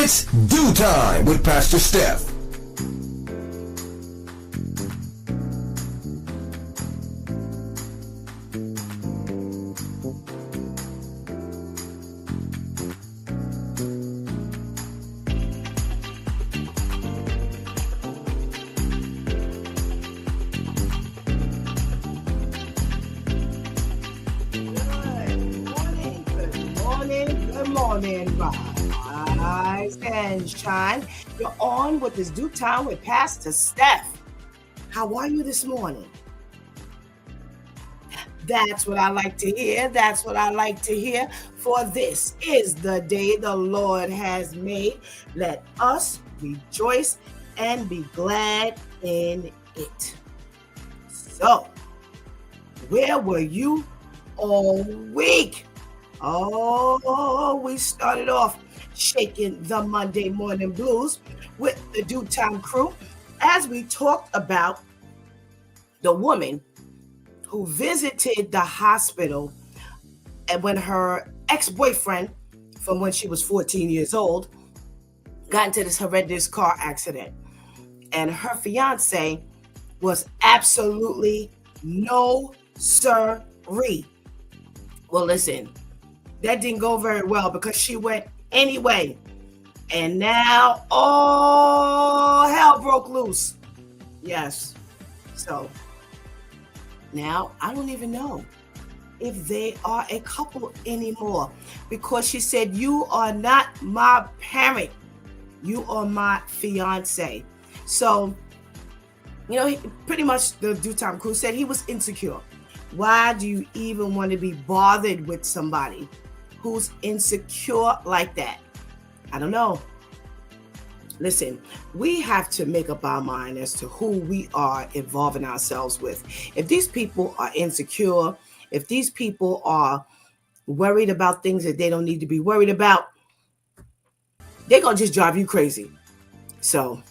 It's Dew Time with Pastor Steph. Rise and shine. You're on with this Dew Time with Pastor Steph. How are you this morning? That's what I like to hear. That's what I like to hear. For this is the day the Lord has made. Let us rejoice and be glad in it. So, where were you all week? Oh, we started off shaking the Monday morning blues with the Dew Time crew as we talked about the woman who visited the hospital and when her ex-boyfriend from when she was 14 years old got into this horrendous car accident, and her fiance was absolutely no siree. Well, listen, that didn't go very well because she went anyway. And now all hell broke loose. Yes. So now I don't even know if they are a couple anymore, because she said, "You are not my parent. You are my fiance." So, pretty much the Dew Time crew said he was insecure. Why do you even want to be bothered with somebody who's insecure like that? I don't know. Listen, we have to make up our mind as to who we are involving ourselves with. If these people are insecure, if these people are worried about things that they don't need to be worried about, they're going to just drive you crazy. So,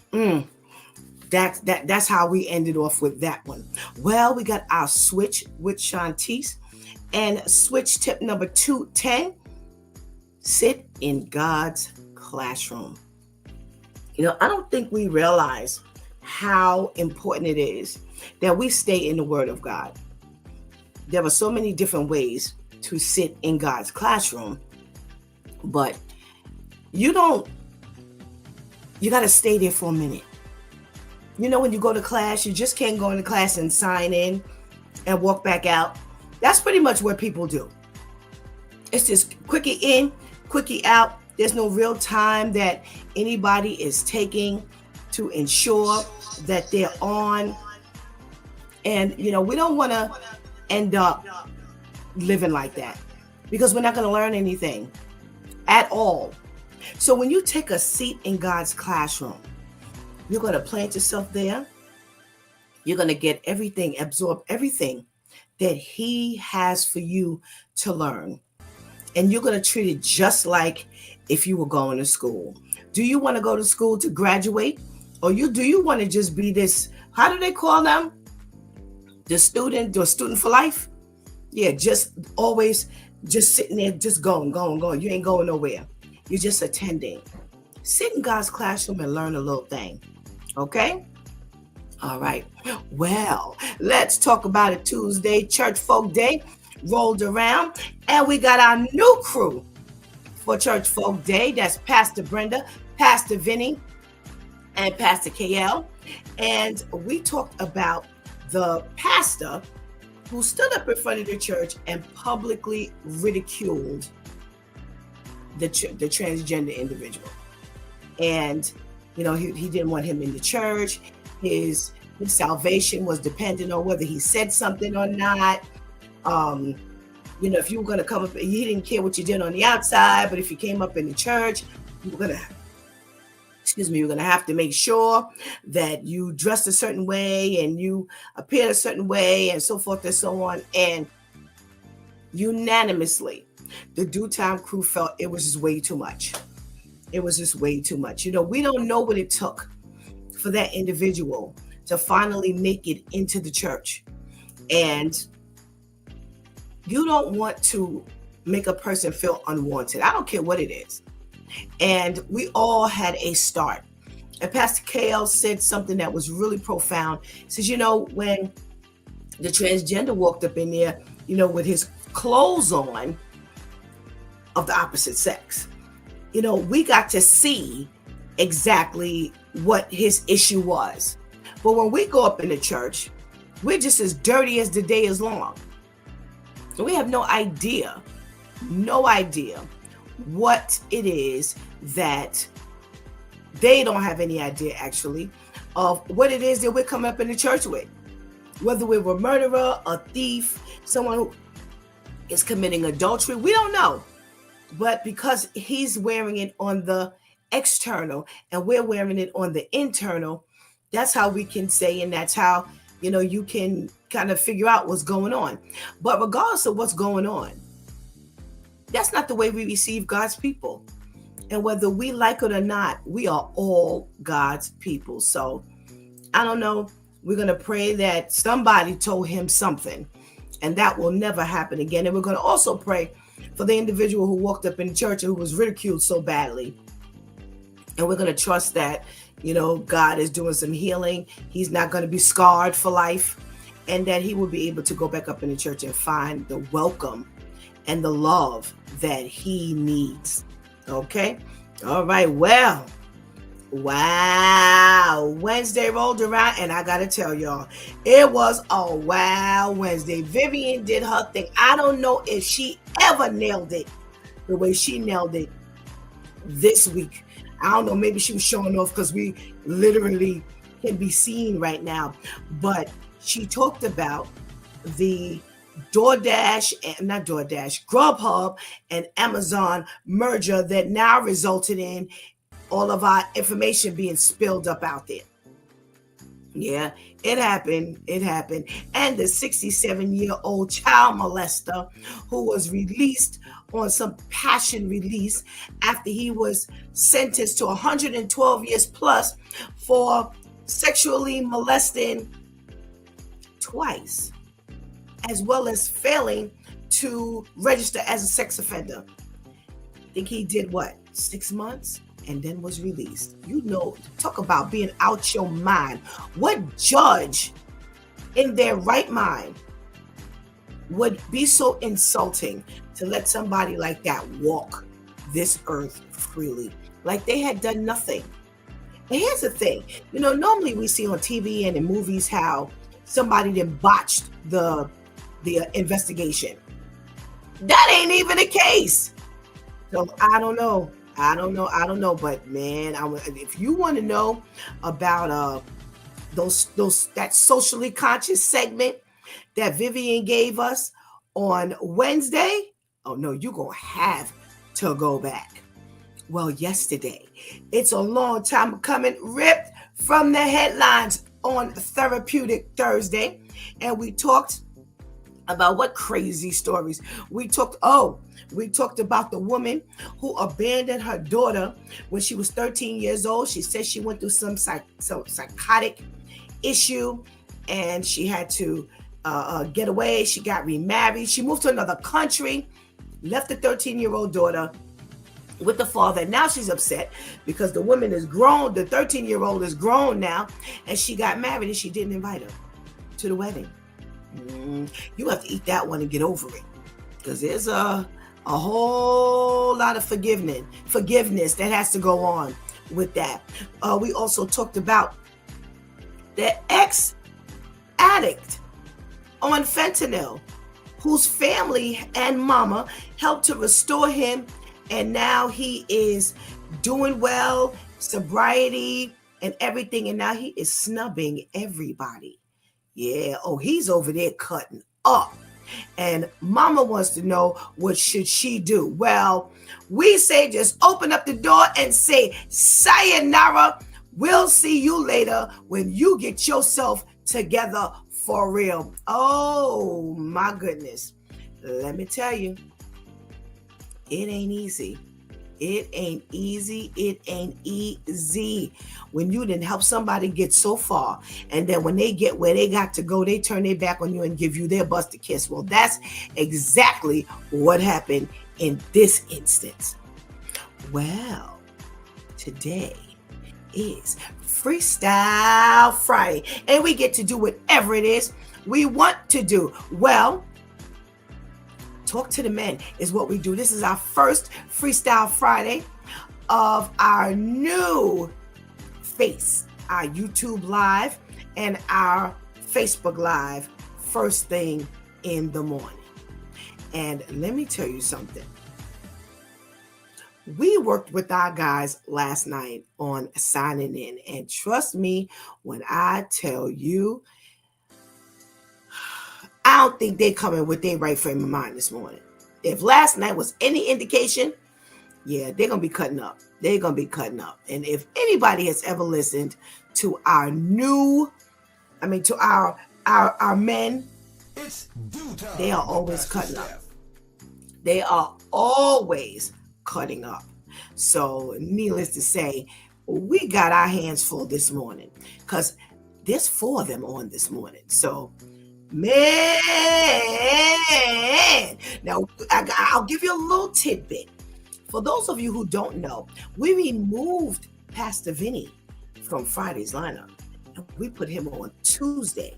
that's how we ended off with that one. Well, we got our switch with Shantice, and switch tip number 210, sit in God's classroom. I don't think we realize how important it is that we stay in the Word of God. There are so many different ways to sit in God's classroom, but you got to stay there for a minute. When you go to class, you just can't go into class and sign in and walk back out. That's pretty much what people do. It's just quickie in, quickie out. There's no real time that anybody is taking to ensure that they're on. And, we don't want to end up living like that, because we're not going to learn anything at all. So when you take a seat in God's classroom, you're going to plant yourself there. You're going to get everything, absorb everything that He has for you to learn. And you're going to treat it just like if you were going to school. Do you want to go to school to graduate? Or do you want to just be this, how do they call them? The student for life? Yeah, just always just sitting there, just going. You ain't going nowhere. You're just attending. Sit in God's classroom and learn a little thing. Okay? All right. Well, let's talk about it. Tuesday, Church Folk Day rolled around, and we got our new crew for Church Folk Day. That's Pastor Brenda, Pastor Vinny, and Pastor KL. And we talked about the pastor who stood up in front of the church and publicly ridiculed the transgender individual. And he didn't want him in the church. His salvation was dependent on whether he said something or not. If you were going to come up, he didn't care what you did on the outside, but if you came up in the church, you were going to have to make sure that you dressed a certain way and you appeared a certain way and so forth and so on. And unanimously, the Dew Time crew felt it was just way too much. It was just way too much. We don't know what it took for that individual to finally make it into the church. And you don't want to make a person feel unwanted. I don't care what it is. And we all had a start. And Pastor KL said something that was really profound. He says, when the transgender walked up in there, with his clothes on of the opposite sex, we got to see exactly what his issue was. But when we go up in the church, we're just as dirty as the day is long. And we have no idea what it is that they don't have any idea actually of what it is that we're coming up in the church with. Whether we're a murderer, a thief, someone who is committing adultery, we don't know. But because he's wearing it on the external and we're wearing it on the internal, that's how we can say, and that's how, you can kind of figure out what's going on. But regardless of what's going on, that's not the way we receive God's people. And whether we like it or not, we are all God's people. So I don't know. We're going to pray that somebody told him something and that will never happen again. And we're going to also pray for the individual who walked up in the church and who was ridiculed so badly. And we're going to trust that, God is doing some healing. He's not going to be scarred for life, and that he will be able to go back up in the church and find the welcome and the love that he needs. Okay. All right. Well, wow. Wednesday rolled around and I got to tell y'all, it was a wow Wednesday. Vivian did her thing. I don't know if she ever nailed it the way she nailed it this week. I don't know. Maybe she was showing off because we literally can be seen right now. But she talked about the Grubhub and Amazon merger that now resulted in all of our information being spilled up out there. Yeah, it happened. And the 67-year-old child molester who was released on some passion release after he was sentenced to 112 years plus for sexually molesting twice, as well as failing to register as a sex offender. I think he did 6 months and then was released. Talk about being out your mind. What judge in their right mind would be so insulting to let somebody like that walk this earth freely, like they had done nothing? And here's the thing, normally we see on TV and in movies how somebody then botched the investigation. That ain't even the case. So I don't know. But man, if you want to know about that socially conscious segment that Vivian gave us on Wednesday, oh no, you're gonna have to go back. Well, yesterday, it's a long time coming, ripped from the headlines on Therapeutic Thursday, and we talked about what crazy stories. We talked about the woman who abandoned her daughter when she was 13 years old. She said she went through some psychotic issue and she had to get away. She got remarried. She moved to another country, left the 13-year-old daughter with the father. Now she's upset because the woman is grown. The 13-year-old is grown now, and she got married and she didn't invite her to the wedding. You have to eat that one and get over it, because there's a whole lot of forgiveness that has to go on with that. We also talked about the ex-addict on fentanyl, whose family and mama helped to restore him, and now he is doing well, sobriety and everything, and now he is snubbing everybody. Yeah, he's over there cutting up. And mama wants to know, what should she do? Well, we say just open up the door and say, sayonara. We'll see you later when you get yourself together for real. Oh, my goodness. Let me tell you, it ain't easy. It ain't easy. It ain't easy. When you didn't help somebody get so far, and then when they get where they got to go, they turn their back on you and give you their busted kiss. Well, that's exactly what happened in this instance. Well, today is Freestyle Friday, and we get to do whatever it is we want to do. Well, talk to the men is what we do. This is our first Freestyle Friday of our new face, our YouTube Live and our Facebook Live first thing in the morning. And let me tell you something. We worked with our guys last night on signing in. And trust me when I tell you, I don't think they coming with their right frame of mind this morning. If last night was any indication, yeah, they're going to be cutting up. They're going to be cutting up. And if anybody has ever listened to our men, It's due time. they are with always Pastor cutting up. Steph. They are always cutting up. So needless to say, we got our hands full this morning because there's 4 of them on this morning. So, man, now I'll give you a little tidbit. For those of you who don't know, we removed Pastor Vinny from Friday's lineup. And we put him on Tuesday.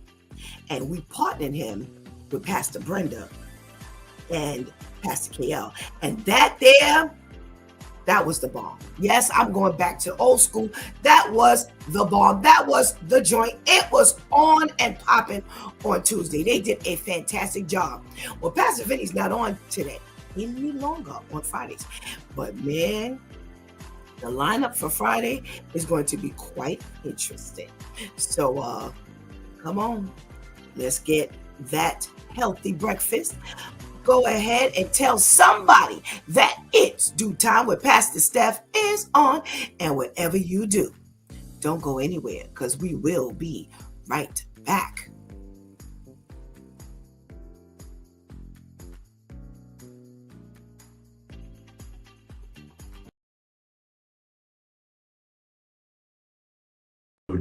And we partnered him with Pastor Brenda and Pastor KL. And that was the bomb. Yes, I'm going back to old school. That was the bomb. That was the joint. It was on and popping on Tuesday. They did a fantastic job. Well, Pastor Vinny's not on today. Any longer on Fridays. But man, the lineup for Friday is going to be quite interesting. So come on, let's get that healthy breakfast. Go ahead and tell somebody that it's due time with Pastor Steph is on. And whatever you do, don't go anywhere because we will be right back.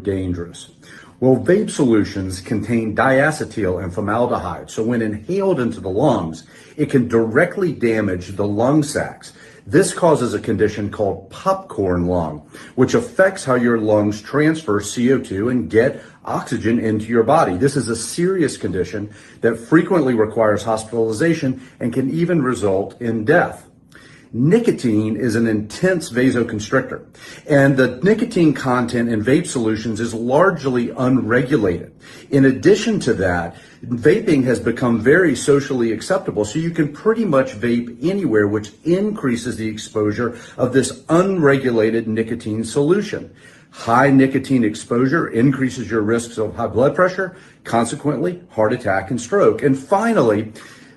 Dangerous. Well, vape solutions contain diacetyl and formaldehyde, so when inhaled into the lungs, it can directly damage the lung sacs. This causes a condition called popcorn lung, which affects how your lungs transfer CO2 and get oxygen into your body. This is a serious condition that frequently requires hospitalization and can even result in death. Nicotine is an intense vasoconstrictor, and the nicotine content in vape solutions is largely unregulated. In addition to that, vaping has become very socially acceptable, so you can pretty much vape anywhere, which increases the exposure of this unregulated nicotine solution. High nicotine exposure increases your risks of high blood pressure, consequently, heart attack and stroke. And finally,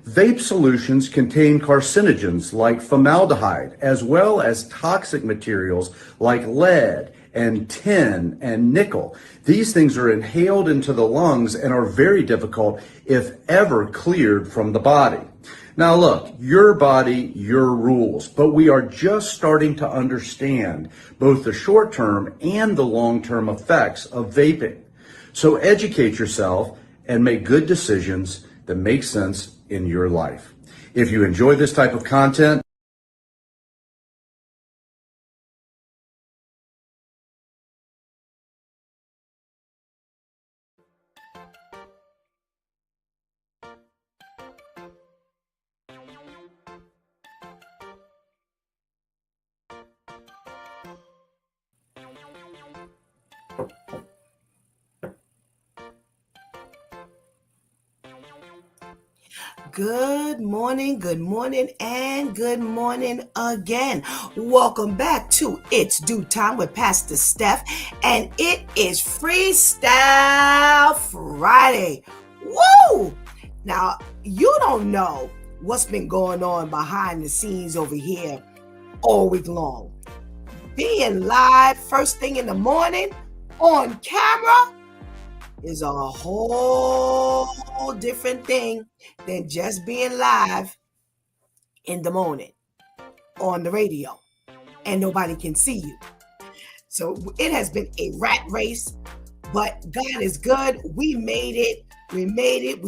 vape solutions contain carcinogens like formaldehyde, as well as toxic materials like lead and tin and nickel. These things are inhaled into the lungs and are very difficult, if ever, cleared from the body. Now look, your body, your rules, but we are just starting to understand both the short-term and the long-term effects of vaping. So educate yourself and make good decisions that make sense in your life. If you enjoy this type of content, Good morning, and good morning again. Welcome back to It's Due Time with Pastor Steph, and it is Freestyle Friday. Woo! Now, you don't know what's been going on behind the scenes over here all week long. Being live first thing in the morning on camera is a whole different thing than just being live in the morning on the radio and nobody can see you. So it has been a rat race, but God is good. We made it We made it.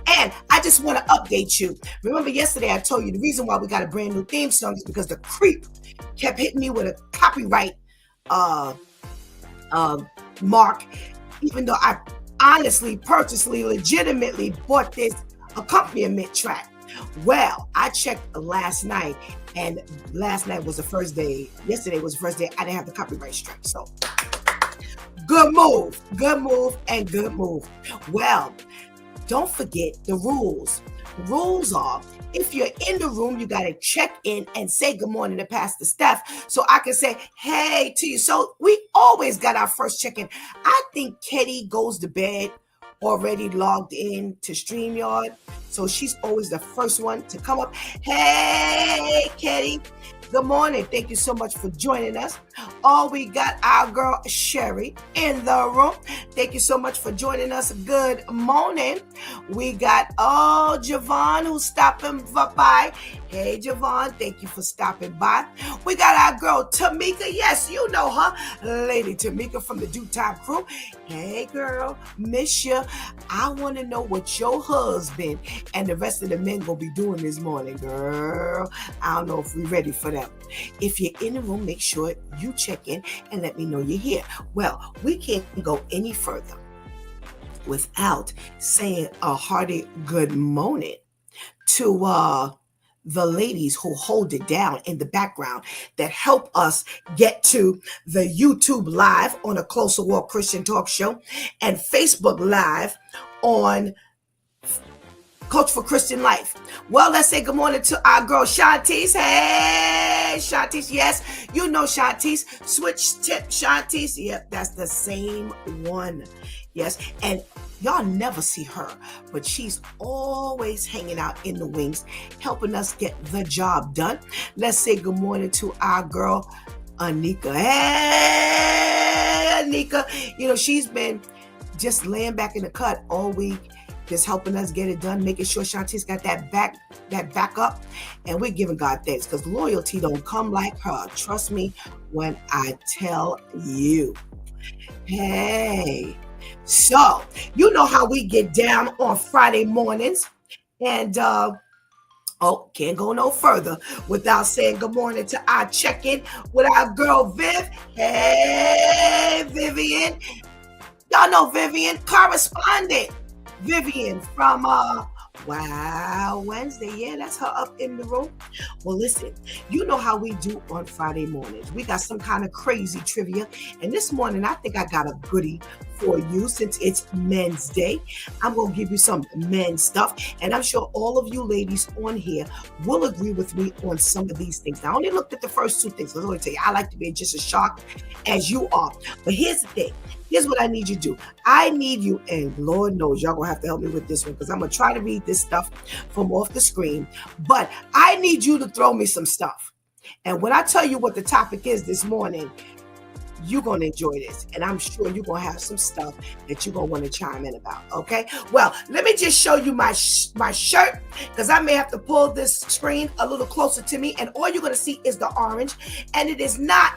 And I just want to update you. Remember yesterday I told you the reason why we got a brand new theme song is because the creep kept hitting me with a copyright mark, even though I honestly, purposely, legitimately bought this accompaniment track. Well, I checked last night, and last night was the first day. Yesterday was the first day I didn't have the copyright strike. So good move. Well, don't forget the rules. The rules are, if you're in the room, you got to check in and say good morning to Pastor Steph so I can say hey to you. So we always got our first check-in. I think Ketty goes to bed already logged in to StreamYard. So she's always the first one to come up. Hey, Ketty. Good morning. Thank you so much for joining us. Oh, we got our girl Sherry in the room. Thank you so much for joining us. Good morning. We got Javon who's stopping by. Hey, Javon, thank you for stopping by. We got our girl Tamika. Yes, you know her. Lady Tamika from the Do Time crew. Hey, girl, miss you. I want to know what your husband and the rest of the men will be doing this morning, girl. I don't know if we're ready for that. If you're in the room, make sure you check in and let me know you're here. Well, we can't go any further without saying a hearty good morning to the ladies who hold it down in the background that help us get to the YouTube Live on a Closer Walk Christian Talk Show and Facebook Live on Coach for Christian Life. Well, let's say good morning to our girl Shantice. Hey, Shantice. Yes, you know Shantice. Switch tip Shantice. Yep, that's the same one. Yes, and y'all never see her, but she's always hanging out in the wings, helping us get the job done. Let's say good morning to our girl Anika. Hey, Anika. You know, she's been just laying back in the cut all week, just helping us get it done, making sure Shantice got that backup, and we're giving God thanks because loyalty don't come like her. Trust me when I tell you. Hey, so you know how we get down on Friday mornings, and can't go no further without saying good morning to our check-in with our girl Viv. Hey, Vivian. Y'all know Vivian, correspondent. Vivian from Wow Wednesday. Yeah, that's her up in the room. Well, listen, you know how we do on Friday mornings. We got some kind of crazy trivia. And this morning, I think I got a goodie for you since it's Men's Day. I'm going to give you some men's stuff. And I'm sure all of you ladies on here will agree with me on some of these things. Now, I only looked at the first two things. Let me tell you, I like to be just as shocked as you are. But here's the thing. Here's what I need you to do. I need you, and Lord knows y'all gonna have to help me with this one because I'm gonna try to read this stuff from off the screen, but I need you to throw me some stuff. And when I tell you what the topic is this morning, you're gonna enjoy this, and I'm sure you're gonna have some stuff that you're gonna want to chime in about. Okay, well, let me just show you my shirt because I may have to pull this screen a little closer to me, and all you're gonna see is the orange, and it is not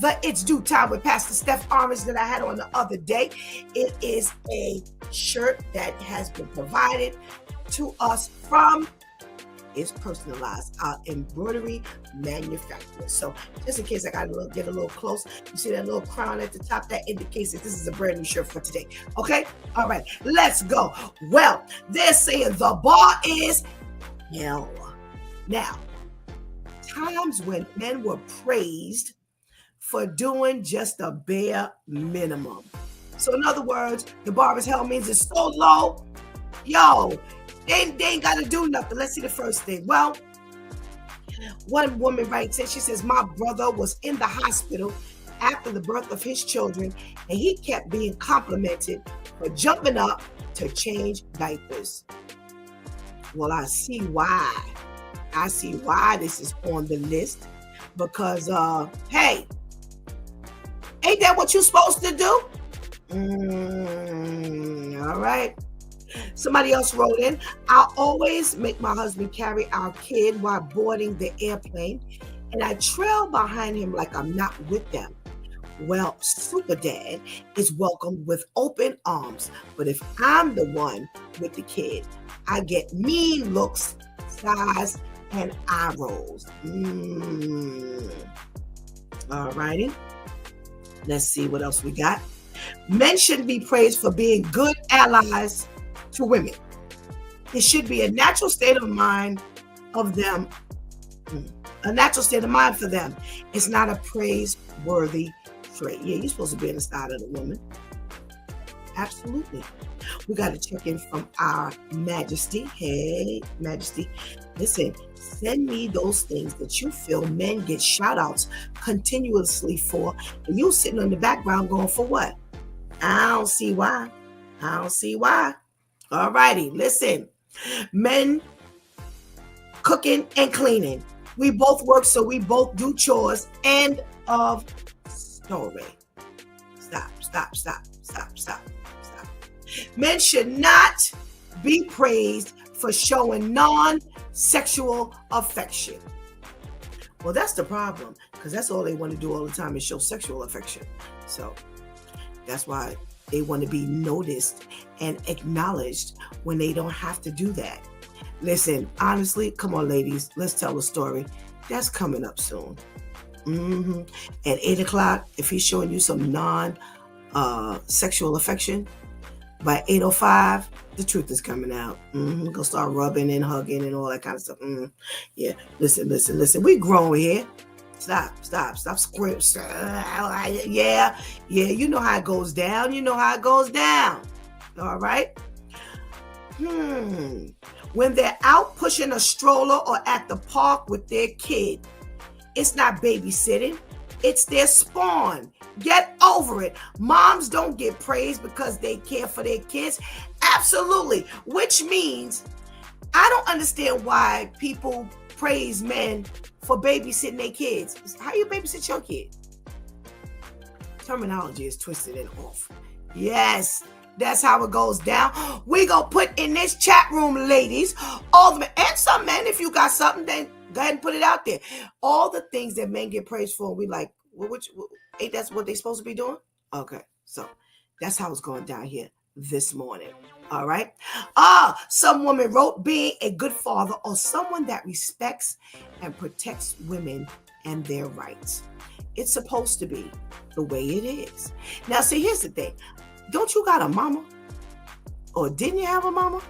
the It's Due Time with Pastor Steph orange that I had on the other day. It is a shirt that has been provided to us from It's Personalized, our embroidery manufacturer. So just in case I got to get a little close, you see that little crown at the top? That indicates that this is a brand new shirt for today. Okay? All right, let's go. Well, they're saying the bar is hell. Now, times when men were praised for doing just a bare minimum. So in other words, the bar is hell means it's so low. Yo, they ain't got to do nothing. Let's see the first thing. Well, one woman writes it. She says, my brother was in the hospital after the birth of his children, and he kept being complimented for jumping up to change diapers. Well, I see why. I see why this is on the list. Because, hey, ain't that what you're supposed to do? All right. Somebody else wrote in, I'll always make my husband carry our kid while boarding the airplane, and I trail behind him like I'm not with them. Well, Super Dad is welcomed with open arms. But if I'm the one with the kid, I get mean looks, sighs, and eye rolls. All righty. Let's see what else we got. Men should be praised for being good allies to women. It should be a natural state of mind of them, a natural state of mind for them. It's not a praiseworthy trait. Yeah, you're supposed to be in the side of the woman. Absolutely. We got to check in from our Majesty. Hey, Majesty. Listen, send me those things that you feel men get shout outs continuously for, and you sitting in the background going, for what? I don't see why. I don't see why. All righty, listen. Men cooking and cleaning. We both work, so we both do chores. End of story. Stop. Men should not be praised for showing non-sexual affection. Well, that's the problem, because that's all they want to do all the time is show sexual affection. So that's why they want to be noticed and acknowledged when they don't have to do that. Listen, honestly, come on, ladies, let's tell a story. That's coming up soon. At 8 o'clock, if he's showing you some non-sexual affection, by 8:05, the truth is coming out. Gonna start rubbing and hugging and all that kind of stuff. Yeah, listen. We grown here. Stop squirting. Yeah, you know how it goes down. All right? When they're out pushing a stroller or at the park with their kid, it's not babysitting. It's their spawn. Get over it. Moms don't get praised because they care for their kids. Absolutely. Which means I don't understand why people praise men for babysitting their kids. How you babysit your kid? Terminology is twisted and off. Yes, that's how it goes down. We gonna put in this chat room, ladies, all the men, and some men, if you got something, then go ahead and put it out there. All the things that men get praised for, we like, ain't that what they supposed to be doing? Okay, so that's how it's going down here this morning. All right. Some woman wrote, being a good father or someone that respects and protects women and their rights. It's supposed to be the way it is. Now, see, here's the thing. Don't you got a mama? Or didn't you have a mama?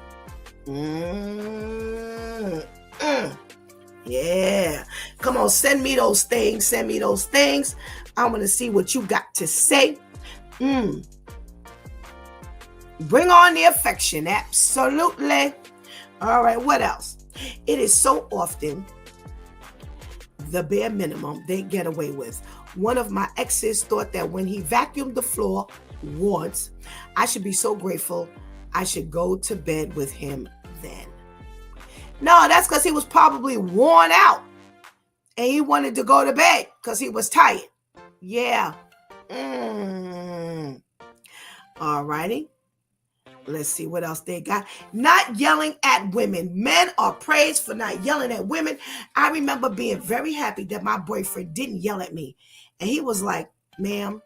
Yeah. Come on, send me those things. I want to see what you got to say. Bring on the affection. Absolutely. All right, what else? It is so often the bare minimum they get away with. One of my exes thought that when he vacuumed the floor once, I should be so grateful I should go to bed with him then. No, that's because he was probably worn out and he wanted to go to bed because he was tired. Yeah. All righty. Let's see what else they got. Not yelling at women. Men are praised for not yelling at women. I remember being very happy that my boyfriend didn't yell at me. And he was like, ma'am,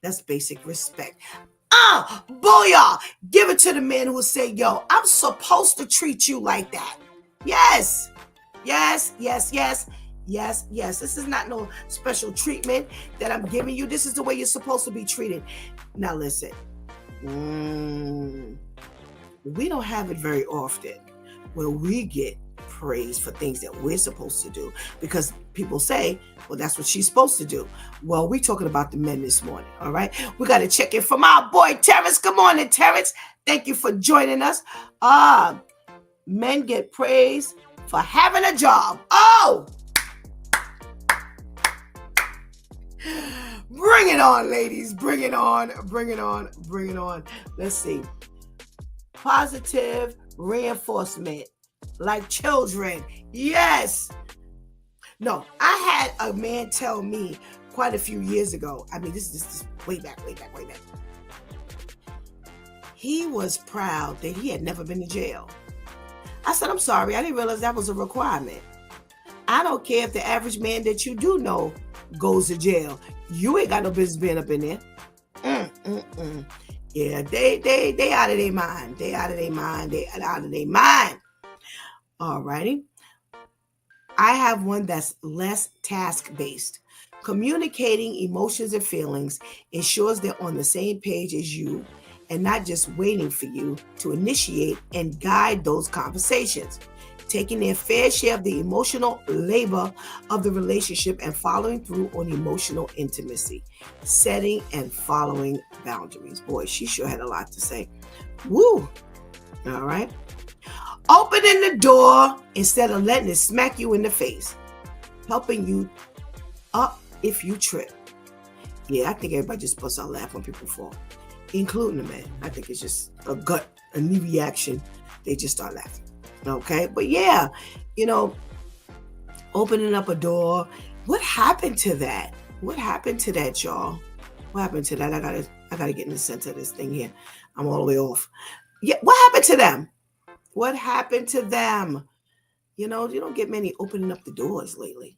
that's basic respect. Booyah! Give it to the men who say, yo, I'm supposed to treat you like that. Yes. This is not no special treatment that I'm giving you. This is the way you're supposed to be treated. Now listen. We don't have it very often where we get praise for things that we're supposed to do, because people say, well, that's what she's supposed to do. Well, we're talking about the men this morning. All right. We got to check in from our boy, Terrence. Good morning, Terrence. Thank you for joining us. Men get praise for having a job. Oh, bring it on, ladies. Bring it on. Let's see. Positive reinforcement, like children. Yes. No, I had a man tell me quite a few years ago. I mean, this is way back. He was proud that he had never been to jail. I said, I'm sorry. I didn't realize that was a requirement. I don't care if the average man that you do know goes to jail. You ain't got no business being up in there. Yeah, they out of their mind. They out of their mind. They out of their mind. All righty. I have one that's less task-based. Communicating emotions and feelings ensures they're on the same page as you and not just waiting for you to initiate and guide those conversations. Taking their fair share of the emotional labor of the relationship and following through on emotional intimacy. Setting and following boundaries. Boy, she sure had a lot to say. Woo! All right. Opening the door instead of letting it smack you in the face. Helping you up if you trip. Yeah, I think everybody just busts out laughing when people fall, including the men. I think it's just a knee reaction. They just start laughing. Okay, but yeah, opening up a door. What happened to that? What happened to that, y'all? What happened to that? I gotta get in the center of this thing here. I'm all the way off. Yeah, what happened to them? What happened to them? You don't get many opening up the doors lately.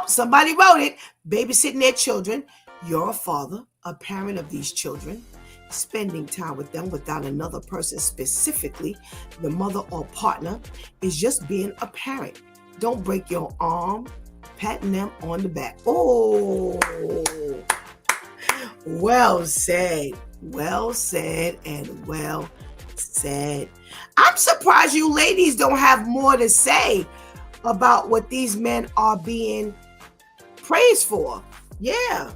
Somebody wrote it. Babysitting their children. You're a father, a parent of these children. Spending time with them without another person, specifically the mother or partner, is just being a parent. Don't break your arm patting them on the back. Oh, well said. Well said and well said. I'm surprised you ladies don't have more to say about what these men are being praised for. Yeah.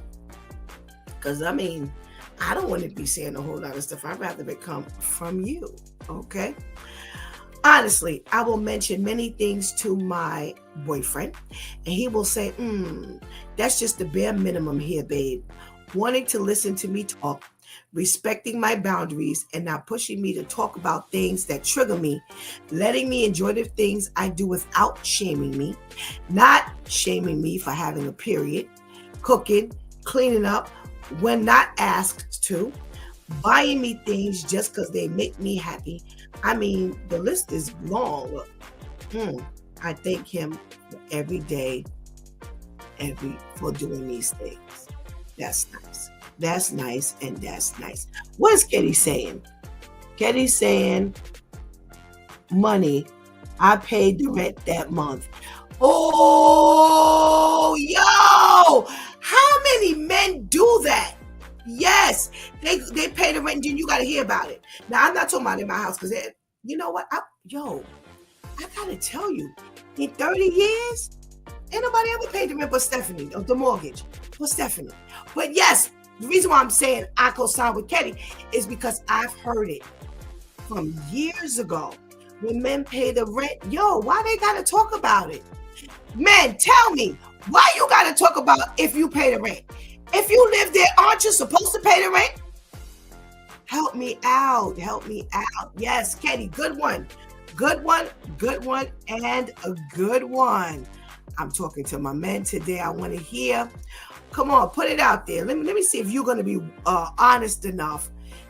Because, I don't want to be saying a whole lot of stuff. I'd rather it come from you. Okay? Honestly, I will mention many things to my boyfriend, and he will say, that's just the bare minimum here, babe. Wanting to listen to me talk, respecting my boundaries, and not pushing me to talk about things that trigger me, letting me enjoy the things I do without shaming me, not shaming me for having a period, cooking, cleaning up when not asked to, buying me things just because they make me happy. The list is long. I thank him every day for doing these things. That's nice. That's nice and that's nice. What is Kitty saying? Kitty's saying, money, I paid the rent that month. Oh, yo! How many men do that? Yes, they pay the rent and then you got to hear about it. Now, I'm not talking about in my house because you know what? I got to tell you, in 30 years, ain't nobody ever paid the rent but Stephanie, or the mortgage for Stephanie. But yes, the reason why I'm saying I co-sign with Ketty is because I've heard it from years ago. When men pay the rent, why they got to talk about it? Men, tell me, why you got to talk about if you pay the rent? If you live there, aren't you supposed to pay the rent? Help me out. Help me out. Yes, Ketty, good one. Good one, and a good one. I'm talking to my men today. I want to hear. Come on, put it out there. Let me see if you're going to be honest enough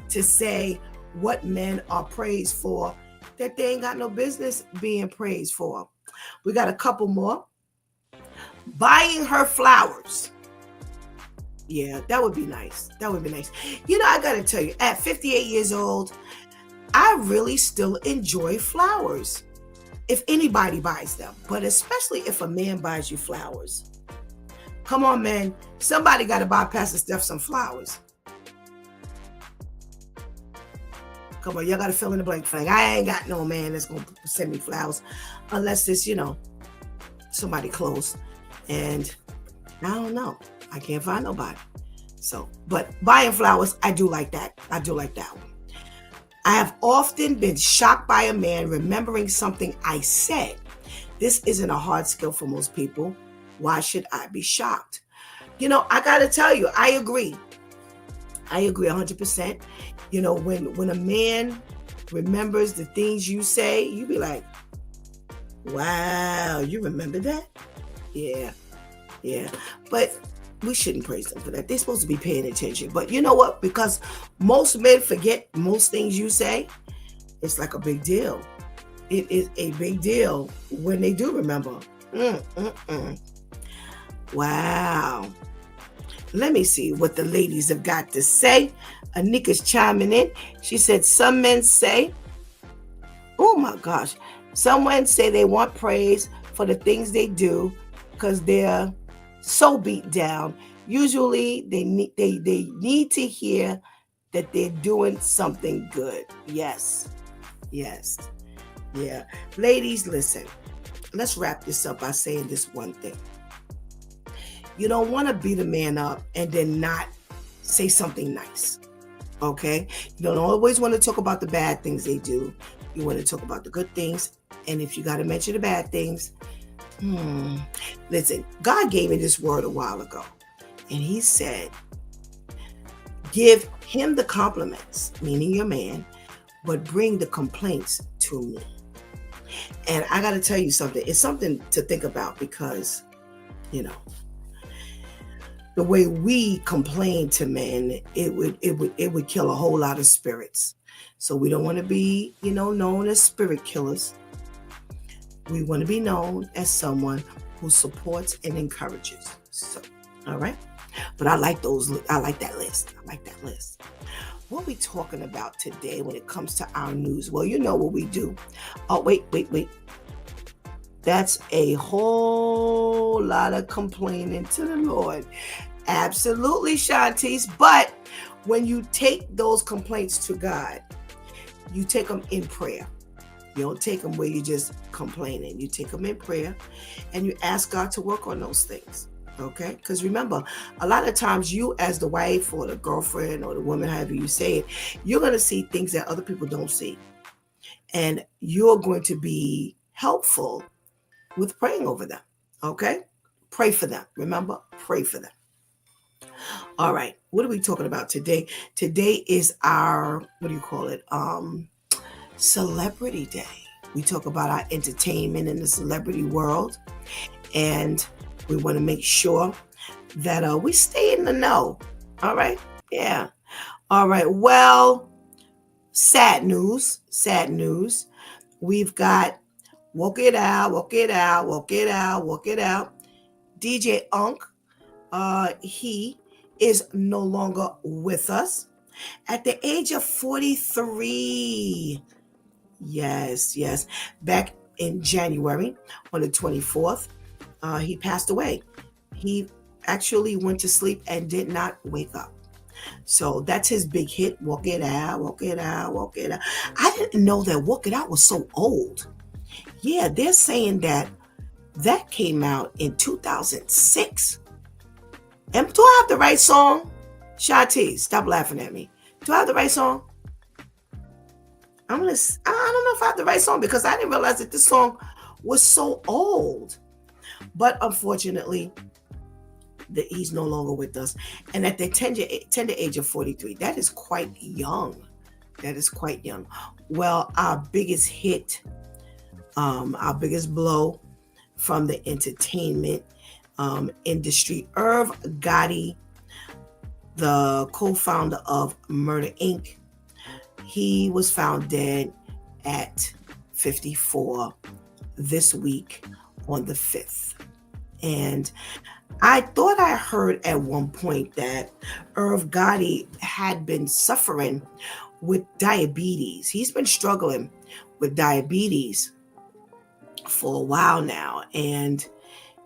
to say what men are praised for that they ain't got no business being praised for. We got a couple more. Buying her flowers. Yeah, that would be nice. That would be nice. I got to tell you, at 58 years old, I really still enjoy flowers. If anybody buys them, but especially if a man buys you flowers. Come on, man. Somebody got to buy Pastor Steph some flowers. Come on, y'all got to fill in the blank thing. I ain't got no man that's going to send me flowers unless it's, somebody close. And I don't know. I can't find nobody. So, but buying flowers, I do like that. I do like that one. I have often been shocked by a man remembering something I said. This isn't a hard skill for most people. Why should I be shocked? I got to tell you, I agree. I agree 100%. When a man remembers the things you say, you be like, wow, you remember that? Yeah. But we shouldn't praise them for that. They're supposed to be paying attention. But you know what? Because most men forget most things you say, it's like a big deal. It is a big deal when they do remember. Wow. Let me see what the ladies have got to say. Anika's chiming in. She said, some men say, oh my gosh, some men say they want praise for the things they do because they're so beat down. Usually they need to hear that they're doing something good. Yes. Yes. Yeah. Ladies, listen. Let's wrap this up by saying this one thing. You don't want to beat a man up and then not say something nice. Okay? You don't always want to talk about the bad things they do. You want to talk about the good things. And if you got to mention the bad things, listen, God gave me this word a while ago. And he said, give him the compliments, meaning your man, but bring the complaints to me. And I got to tell you something. It's something to think about because, the way we complain to men, it would kill a whole lot of spirits. So we don't want to be, known as spirit killers. We want to be known as someone who supports and encourages. So, all right. But I like that list. I like that list. What are we talking about today when it comes to our news? Well, you know what we do. Oh, wait. That's a whole lot of complaining to the Lord. Absolutely, Shantice. But when you take those complaints to God, you take them in prayer. You don't take them where you're just complaining. You take them in prayer and you ask God to work on those things. Okay? Because remember, a lot of times you as the wife or the girlfriend or the woman, however you say it, you're going to see things that other people don't see. And you're going to be helpful with praying over them. Okay? Pray for them. Remember, pray for them. All right. What are we talking about today? Today is our, Celebrity Day. We talk about our entertainment in the celebrity world. And we want to make sure that we stay in the know. All right. Yeah. All right. Well, sad news. We've got Walk It Out. DJ Unk. He is no longer with us at the age of 43. Yes. Back in January on the 24th, he passed away. He actually went to sleep and did not wake up. So that's his big hit, Walk It Out. I didn't know that Walk It Out was so old. Yeah, they're saying that came out in 2006. And do I have the right song? Shanti, stop laughing at me. Do I have the right song? I don't know if I have the right song because I didn't realize that this song was so old. But unfortunately, he's no longer with us. And at the tender age of 43, that is quite young. Well, our biggest hit, our biggest blow from the entertainment industry, Irv Gotti, the co-founder of Murder Inc., he was found dead at 54 this week on the 5th. And I thought I heard at one point that Irv Gotti had been suffering with diabetes. He's been struggling with diabetes for a while now. And,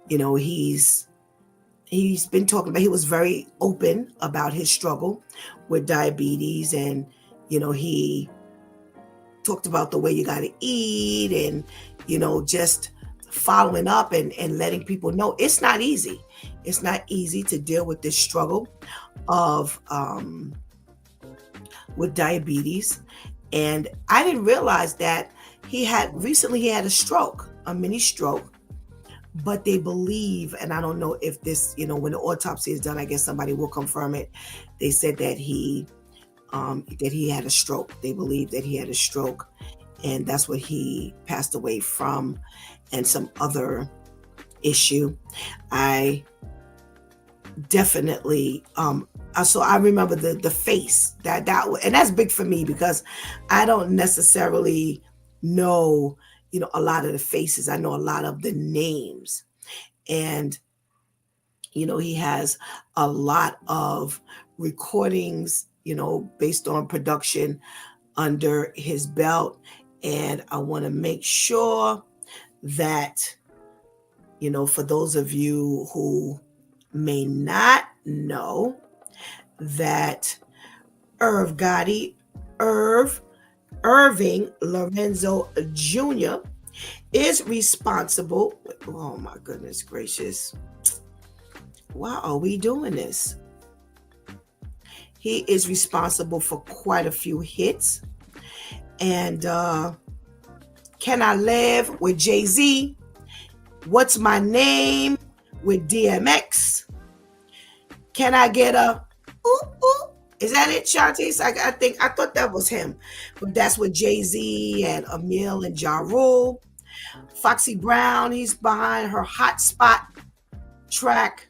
he's been talking about, he was very open about his struggle with diabetes. And, he talked about the way you got to eat and, just following up and letting people know it's not easy. It's not easy to deal with this struggle of with diabetes. And I didn't realize that he had a stroke, a mini stroke, but they believe, and I don't know if this, when the autopsy is done, I guess somebody will confirm it. They said that he had a stroke. They believe that he had a stroke, and that's what he passed away from, and some other issue. I definitely so I remember the face that and that's big for me because I don't necessarily know a lot of the faces. I know a lot of the names, and He has a lot of recordings, based on production under his belt. And I want to make sure that, for those of you who may not know, that Irving Lorenzo Jr. is responsible. Oh my goodness gracious. Why are we doing this? He is responsible for quite a few hits. And Can I Live with Jay-Z? What's My Name with DMX? Can I Get a ooh, ooh? Is that it, Shantice? I thought that was him. But that's with Jay-Z and Emil and Ja Rule. Foxy Brown, he's behind her Hot Spot track.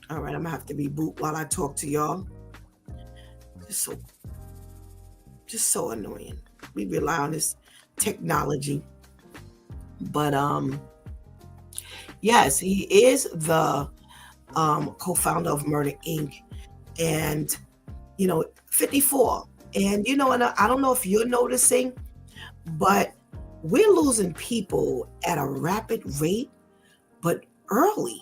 All right, I'm gonna have to reboot while I talk to y'all. Just so annoying. We rely on this technology. But yes, he is the co-founder of Murder Inc. And 54. And and I don't know if you're noticing, but we're losing people at a rapid rate, but early.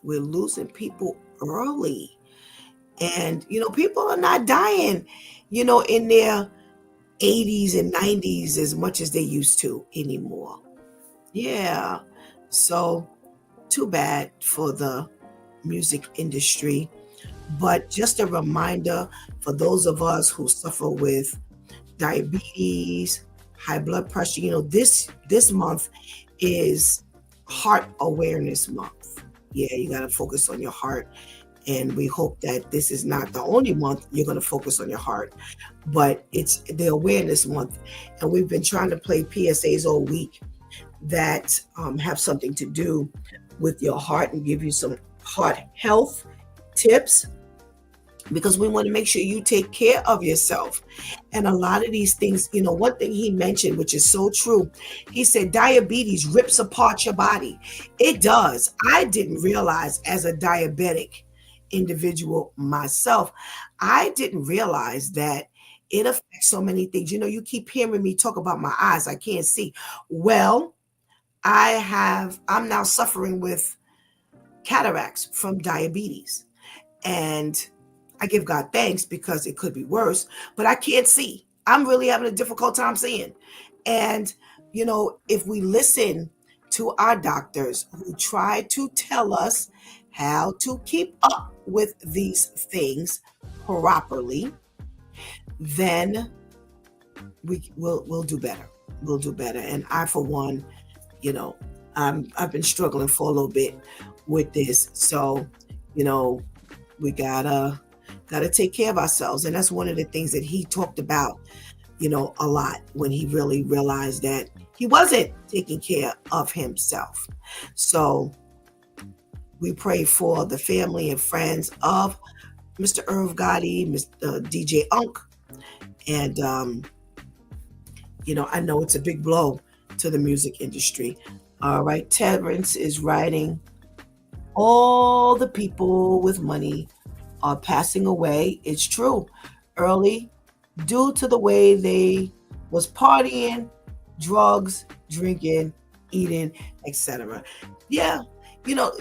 We're losing people early. And people are not dying, in their 80s and 90s as much as they used to anymore. Yeah. So too bad for the music industry. But just a reminder for those of us who suffer with diabetes, high blood pressure, this month is Heart Awareness Month. Yeah, you got to focus on your heart. And we hope that this is not the only month you're going to focus on your heart, but it's the awareness month. And we've been trying to play PSAs all week that have something to do with your heart and give you some heart health tips, because we want to make sure you take care of yourself. And a lot of these things, one thing he mentioned, which is so true, he said diabetes rips apart your body. It does. I didn't realize, as a diabetic individual myself, I didn't realize that it affects so many things. You keep hearing me talk about my eyes. I can't see. Well, I'm now suffering with cataracts from diabetes. And I give God thanks, because it could be worse, but I can't see. I'm really having a difficult time seeing. And, if we listen to our doctors who try to tell us how to keep up with these things properly, then we'll do better. We'll do better. And I, for one, I've been struggling for a little bit with this. So, we gotta take care of ourselves. And that's one of the things that he talked about, a lot, when he really realized that he wasn't taking care of himself. So we pray for the family and friends of Mr. Irv Gotti, Mr. DJ Unk. And, I know it's a big blow to the music industry. All right. Terrence is writing, all the people with money are passing away. It's true. Early, due to the way they was partying, drugs, drinking, eating, etc. Yeah.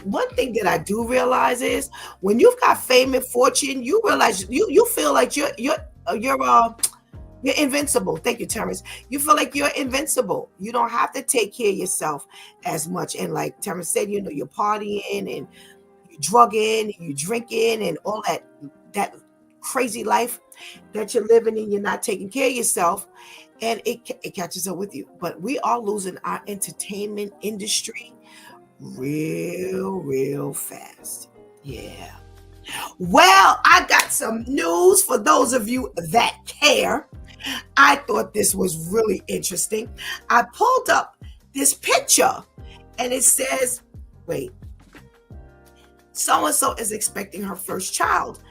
One thing that I do realize is, when you've got fame and fortune, you realize you feel like you're invincible. Thank you, Terrence. You feel like you're invincible. You don't have to take care of yourself as much. And like Terrence said, you're partying and you're drugging, and you're drinking, and all that crazy life that you're living in. You're not taking care of yourself, and it catches up with you. But we are losing our entertainment industry real fast. Yeah. Well, I got some news for those of you that care. I thought this was really interesting. I pulled up this picture, and it says, wait, so-and-so is expecting her first child.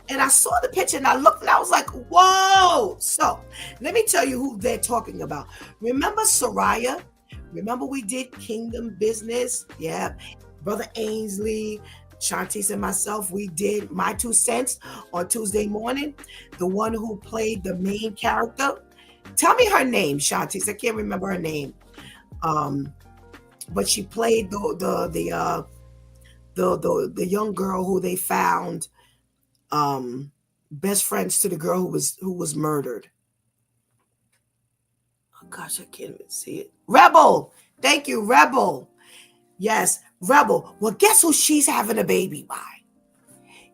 And I saw the picture, and I looked, and I was like, whoa. So let me tell you who they're talking about. Remember Soraya? Remember we did Kingdom Business? Yeah. Brother Ainsley, Shantice, and myself, we did My Two Cents on Tuesday morning. The one who played the main character. Tell me her name, Shantice. I can't remember her name. But she played the young girl who they found best friends to the girl who was murdered. Oh gosh, I can't even see it. Rebel. Thank you, Rebel. Yes, Rebel. Well, guess who she's having a baby by?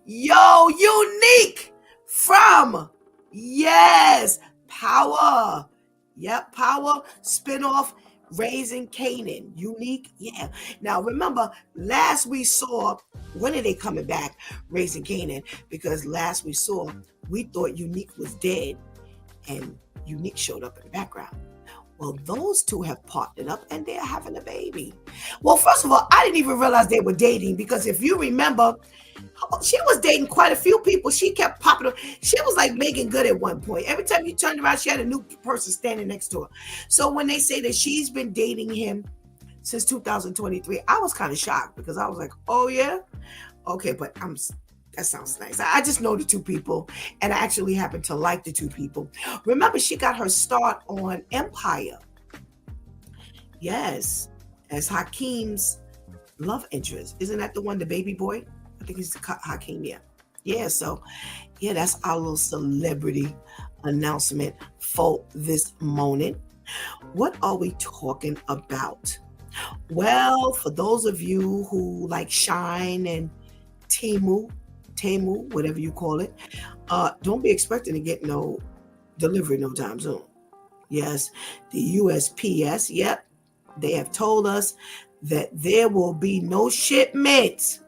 Yo, Unique from, yes, Power. Yep, Power spinoff Raising Canaan. Unique, yeah. Now remember, last we saw, when are they coming back? Raising Canaan, because last we saw, we thought Unique was dead, and Unique showed up in the background. Well, those two have partnered up and they're having a baby. Well, first of all, I didn't even realize they were dating, because if you remember, she was dating quite a few people. She kept popping up. She was like Megan Good at one point. Every time you turned around, she had a new person standing next to her. So when they say that she's been dating him since 2023, I was kind of shocked, because I was like, oh yeah? Okay, but that sounds nice. I just know the two people, and I actually happen to like the two people. Remember, she got her start on Empire. Yes, as Hakeem's love interest. Isn't that the one, the baby boy? I think it's Hakeem, yeah. Yeah, so, yeah, that's our little celebrity announcement for this morning. What are we talking about? Well, for those of you who like Shine and Temu, whatever you call it, don't be expecting to get no delivery no time soon. Yes, the USPS, yep, they have told us that there will be no shipments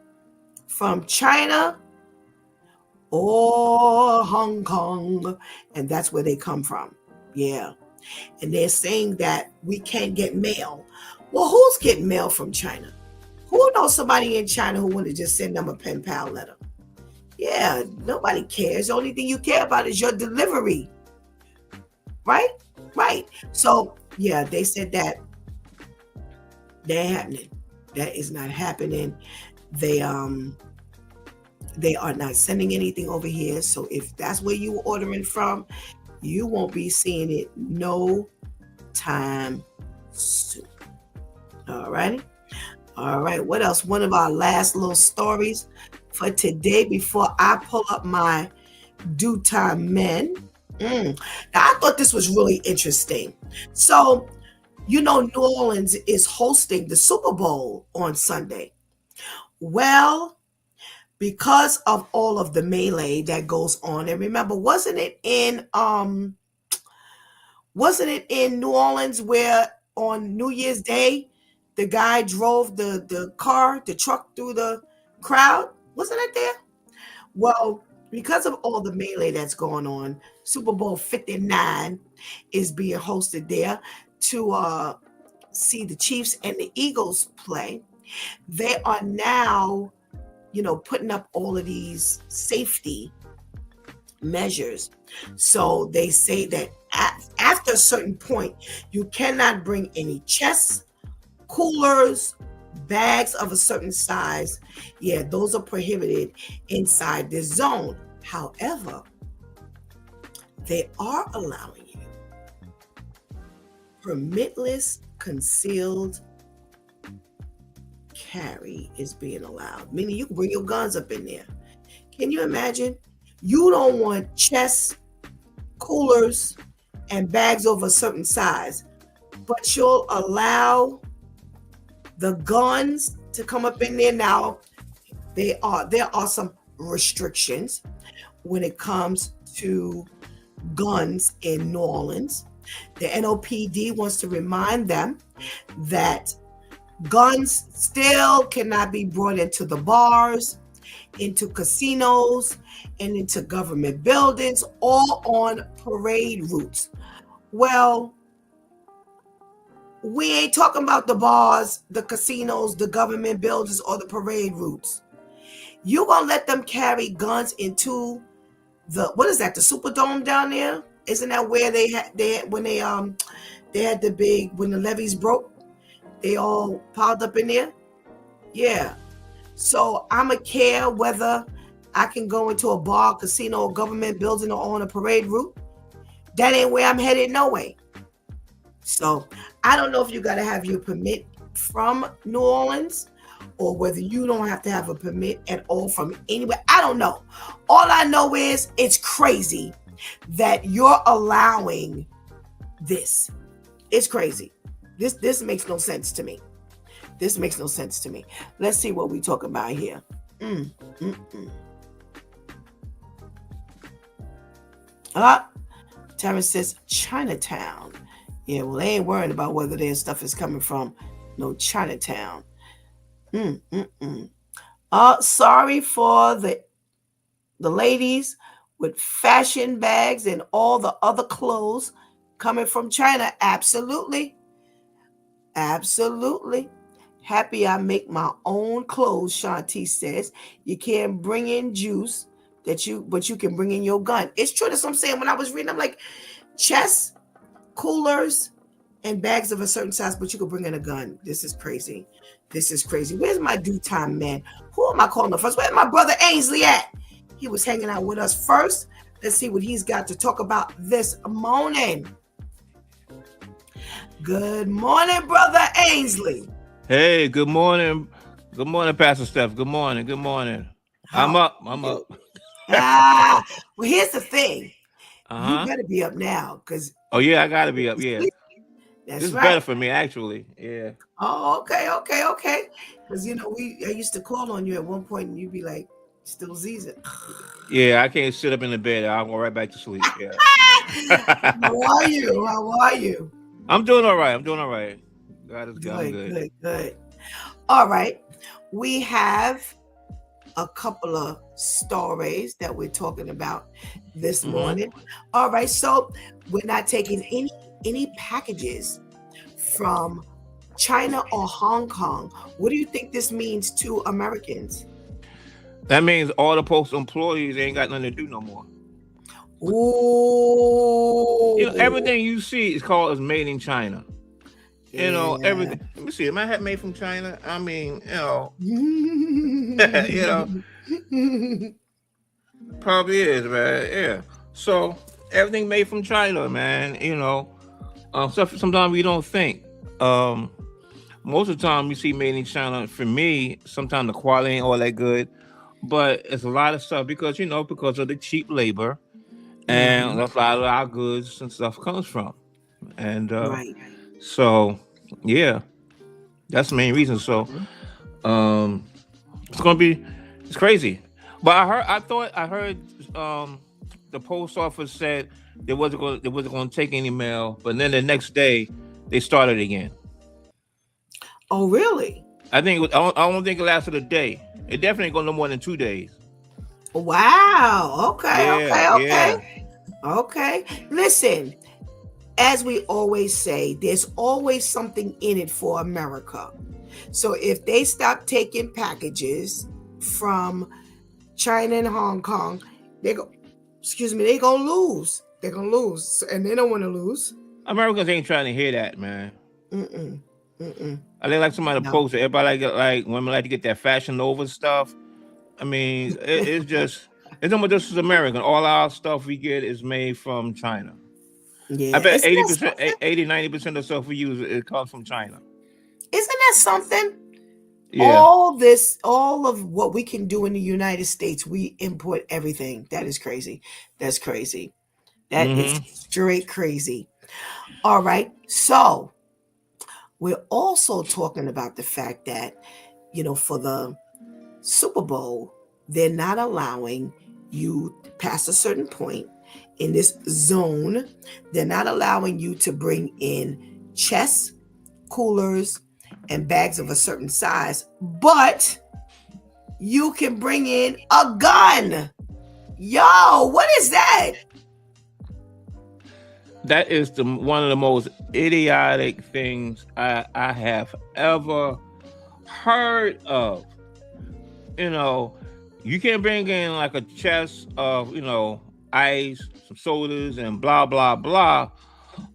from China or Hong Kong, and that's where they come from. Yeah, and they're saying that we can't get mail. Well, who's getting mail from China? Who knows somebody in China who want to just send them a pen pal letter? Yeah, nobody cares. The only thing you care about is your delivery. Right? Right. So, yeah, they said that ain't happening. That is not happening. They are not sending anything over here. So if that's where you were ordering from, you won't be seeing it no time soon. All righty. All right. What else? One of our last little stories for today before I pull up my due time men. Now, I thought this was really interesting. So, you know, New Orleans is hosting the Super Bowl on Sunday. Well, because of all of the melee that goes on, and remember, wasn't it in New Orleans where on New Year's Day the guy drove the truck through the crowd? Wasn't it there? Well, because of all the melee that's going on, Super Bowl 59 is being hosted there to see the Chiefs and the Eagles play. They are now, putting up all of these safety measures. So they say that after a certain point, you cannot bring any chests, coolers, bags of a certain size. Yeah, those are prohibited inside this zone. However, they are allowing you permitless concealed carry is being allowed, meaning you can bring your guns up in there. Can you imagine? You don't want chests, coolers, and bags over a certain size, but you'll allow the guns to come up in there. Now, there are some restrictions when it comes to guns in New Orleans. The NOPD wants to remind them that guns still cannot be brought into the bars, into casinos, and into government buildings, all on parade routes. Well, we ain't talking about the bars, the casinos, the government buildings, or the parade routes. You gonna let them carry guns into the Superdome down there? Isn't that where when the levees broke? They all piled up in there. Yeah. So I'm a care whether I can go into a bar, casino, or government building or on a parade route. That ain't where I'm headed no way. So I don't know if you got to have your permit from New Orleans or whether you don't have to have a permit at all from anywhere. I don't know. All I know is it's crazy that you're allowing this. It's crazy. This makes no sense to me. This makes no sense to me. Let's see what we talking about here. Terrence says Chinatown. Yeah, well, they ain't worrying about whether their stuff is coming from no Chinatown. Sorry for the ladies with fashion bags and all the other clothes coming from China. Absolutely. Absolutely. Happy I make my own clothes, Shanti says. You can't bring in juice but you can bring in your gun. It's true. That's what I'm saying. When I was reading, I'm like, chests, coolers, and bags of a certain size, but you can bring in a gun. This is crazy. This is crazy. Where's my due time man? Who am I calling first? Where's my brother Ainsley at? He was hanging out with us first. Let's see what he's got to talk about this morning. Good morning, brother Ainsley. Hey, good morning. Good morning, Pastor Steph. Good morning. Good morning. I'm up. Well, here's the thing. You better be up now, because I gotta be up. Yeah, that's this is right. better for me, actually. Yeah. Oh, okay. Because I used to call on you at one point, and you'd be like, still Zizing. Yeah, I can't sit up in the bed. I'll go right back to sleep. Yeah. How are you? I'm doing all right. God is good. Good. All right. We have a couple of stories that we're talking about this morning. All right. So we're not taking any packages from China or Hong Kong. What do you think this means to Americans? That means all the postal employees ain't got nothing to do no more. Ooh. Everything you see is made in China. Everything. Let me see. Am I hat made from China? I mean, probably is, man. Yeah. So everything made from China, man. Stuff sometimes we don't think. Most of the time we see made in China. For me, sometimes the quality ain't all that good, but it's a lot of stuff because of the cheap labor, and that's a lot of our goods and stuff comes from, and right. So, yeah, that's the main reason. So, it's crazy. But I heard the post office said they wasn't going to take any mail, but then the next day they started again. Oh, really? I don't think it lasted a day. It definitely ain't going no more than 2 days. Wow. Okay. Okay. Listen. As we always say, there's always something in it for America. So if they stop taking packages from China and Hong Kong, they're gonna lose. They're gonna lose, and they don't want to lose. Americans ain't trying to hear that, man. I like somebody to post it. Everybody like women like to get that Fashion Nova stuff. I mean, it's almost just as American. All our stuff we get is made from China. Yeah, I bet 90% of the stuff we use it comes from China. Isn't that something? Yeah. All of what we can do in the United States, we import everything. That is crazy. That's crazy. That is straight crazy. All right. So we're also talking about the fact that, for the Super Bowl, they're not allowing you past a certain point in this zone. They're not allowing you to bring in chests, coolers, and bags of a certain size, but you can bring in a gun. Yo, what is that? That is one of the most idiotic things I have ever heard of. You can't bring in like a chest of, ice, some sodas, and blah, blah, blah.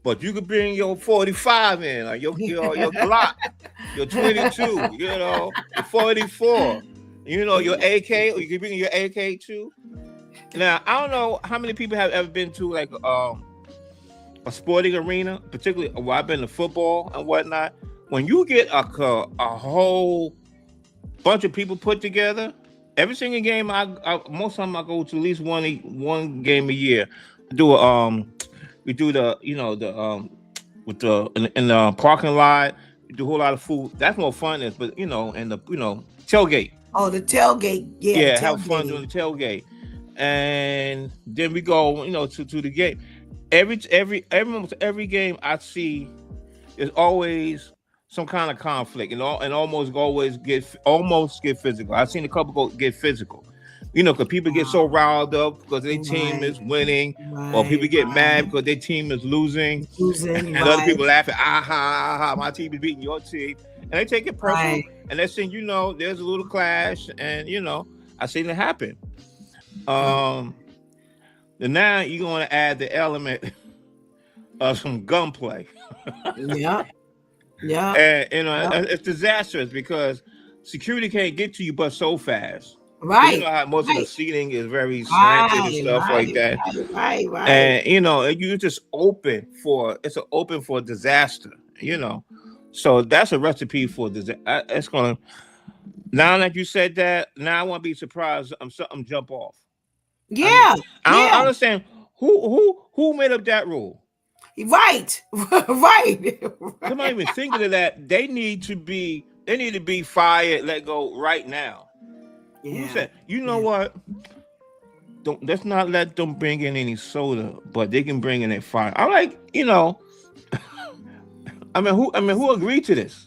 But you could bring your 45 in, or your Glock. your 22, you know, your 44, you know, your AK, or you can bring your AK too. Now, I don't know how many people have ever been to like a sporting arena, particularly where I've been to football and whatnot. When you get a whole bunch of people put together, every single game most of them I go to at least one game a year. We do the with the in the parking lot. We do a whole lot of food. That's more fun. But and the tailgate. Oh, the tailgate. Yeah, have fun doing the tailgate, and then we go to the game. Every game I see is always some kind of conflict and almost get physical. I've seen a couple get physical, because people get so riled up because their team is winning, or people get mad because their team is losing, and other people laughing, my team is beating your team, and they take it personal. And next thing you know, there's a little clash, and I seen it happen. And now you're going to add the element of some gunplay. Yeah. And it's disastrous because security can't get to you but so fast. Right. You know how most of the seating is very slanted and stuff like that. Right. And you just open for disaster. So that's a recipe for disaster. It's gonna. Now that you said that, now I won't be surprised. Something jump off. Yeah. I don't understand who made up that rule. Right. I'm not even thinking of that. They need to be fired, let go right now. Yeah. Who said, what? Let's not let them bring in any soda, but they can bring in a fire. I'm like, who agreed to this?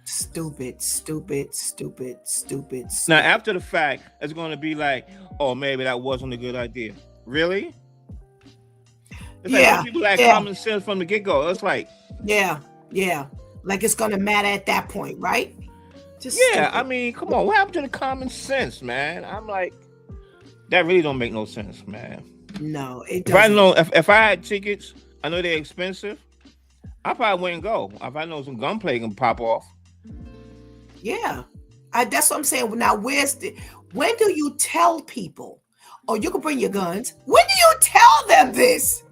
Stupid. Now, after the fact, it's going to be like, oh, maybe that wasn't a good idea. Really? It's like people like common sense from the get-go. It's like, yeah, like it's gonna matter at that point, right? Just stupid. Come on, what happened to the common sense, man? I'm like, that really don't make no sense, man. No, it doesn't. If I had tickets, I know they're expensive, I probably wouldn't go. If I know some gunplay can pop off. Yeah, that's what I'm saying. Now, when do you tell people, oh, you can bring your guns? When do you tell them this?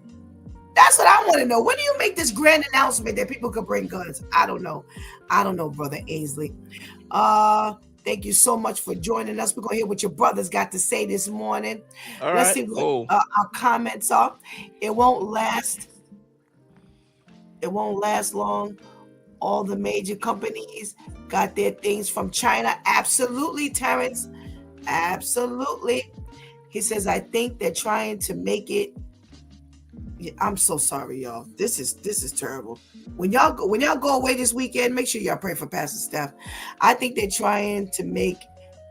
That's what I want to know. When do you make this grand announcement that people can bring guns? I don't know, Brother Ainsley. Thank you so much for joining us. We're going to hear what your brothers got to say this morning. Let's see what our comments are. It won't last long. All the major companies got their things from China. Absolutely, Terrence. Absolutely. He says, I think they're trying to make it. I'm so sorry, y'all. This is terrible. When y'all go away this weekend, make sure y'all pray for Pastor Steph. I think they're trying to make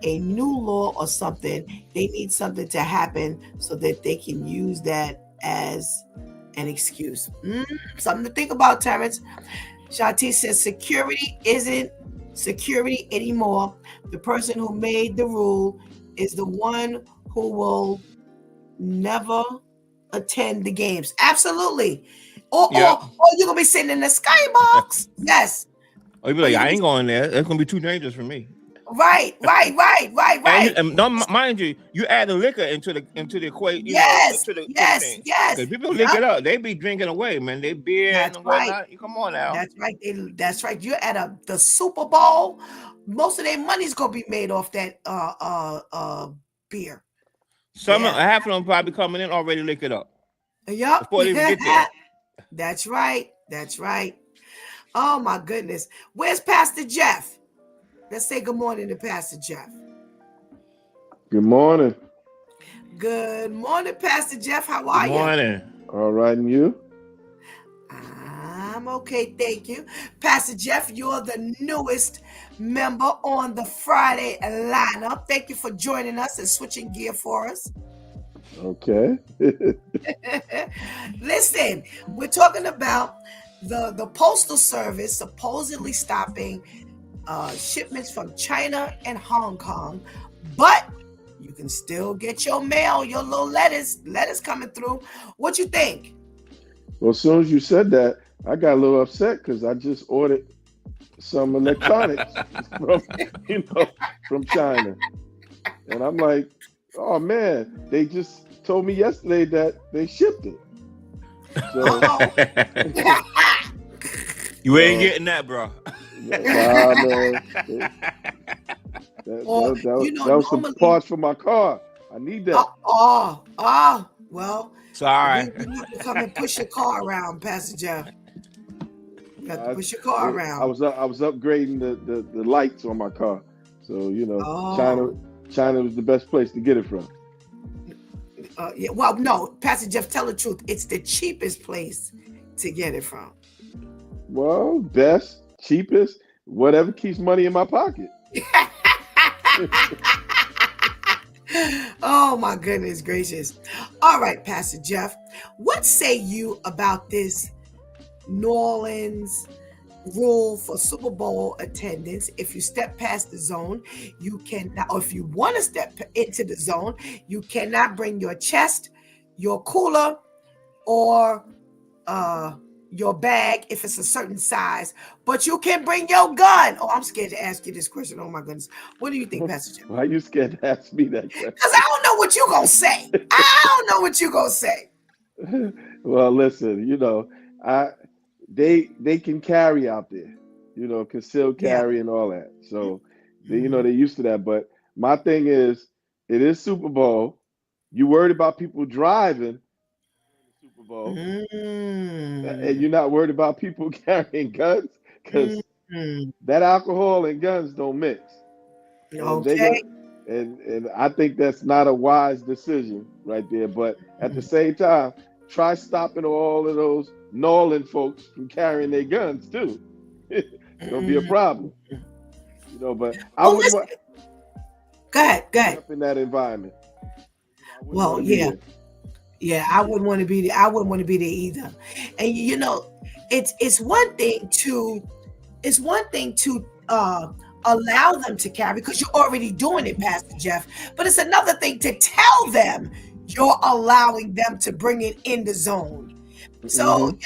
a new law or something. They need something to happen so that they can use that as an excuse. Something to think about, Terrence. Shanti says security isn't security anymore. The person who made the rule is the one who will never attend the games. Absolutely. Or you're gonna be sitting in the skybox. Yes. Or you be like, I ain't going there. That's gonna be too dangerous for me. Right. And mind you, you add the liquor into the equation. Yes. Because people lick it up. They be drinking away, man. They beer and whatnot. Right. Come on now. That's right. You're at the Super Bowl. Most of their money's gonna be made off that beer. Half of them probably coming in already lick it up. Yep. Before they even get there. That's right. Oh my goodness. Where's Pastor Jeff? Let's say good morning to Pastor Jeff. Good morning. Good morning, Pastor Jeff. How are you? Good morning. All right, and you? I'm okay, thank you. Pastor Jeff, you're the newest member on the Friday lineup. Thank you for joining us and switching gear for us. Okay. Listen, we're talking about the Postal Service supposedly stopping shipments from China and Hong Kong, but you can still get your mail, your little letters coming through. What you think? Well, as soon as you said that, I got a little upset because I just ordered some electronics from from China, and I'm like, oh man, they just told me yesterday that they shipped it. So You ain't getting that, bro. nah, man. That was some normally, parts for my car. I need that. well, Sorry. we need to come and push your car around, Pastor Jeff. You got to push your car I around. was upgrading the lights on my car, so China was the best place to get it from. Yeah, well, no, Pastor Jeff, tell the truth. It's the cheapest place to get it from. Well, best, cheapest, whatever keeps money in my pocket. Oh my goodness gracious. All right, Pastor Jeff, what say you about this New Orleans rule for Super Bowl attendance? If you step past the zone, you cannot, or if you want to step into the zone, you cannot bring your chest, your cooler, or your bag if it's a certain size, but you can bring your gun. Oh, I'm scared to ask you this question. Oh my goodness. What do you think, Pastor Jeff? Why are you scared to ask me that question? Because I don't know what you're going to say. I don't know what you're going to say. Well, listen, they can carry out there, concealed carry and all that. So they're used to that. But my thing is, it is Super Bowl. You worried about people driving the Super Bowl, and you're not worried about people carrying guns, because that alcohol and guns don't mix. Okay. And I think that's not a wise decision right there. But at the same time, try stopping all of those Nolan folks from carrying their guns too. It's gonna be a problem, But I wouldn't want. Go ahead. Up in that environment. Well, yeah. I wouldn't want to be there. I wouldn't want to be there either. And it's one thing to allow them to carry, because you're already doing it, Pastor Jeff. But it's another thing to tell them you're allowing them to bring it in the zone. So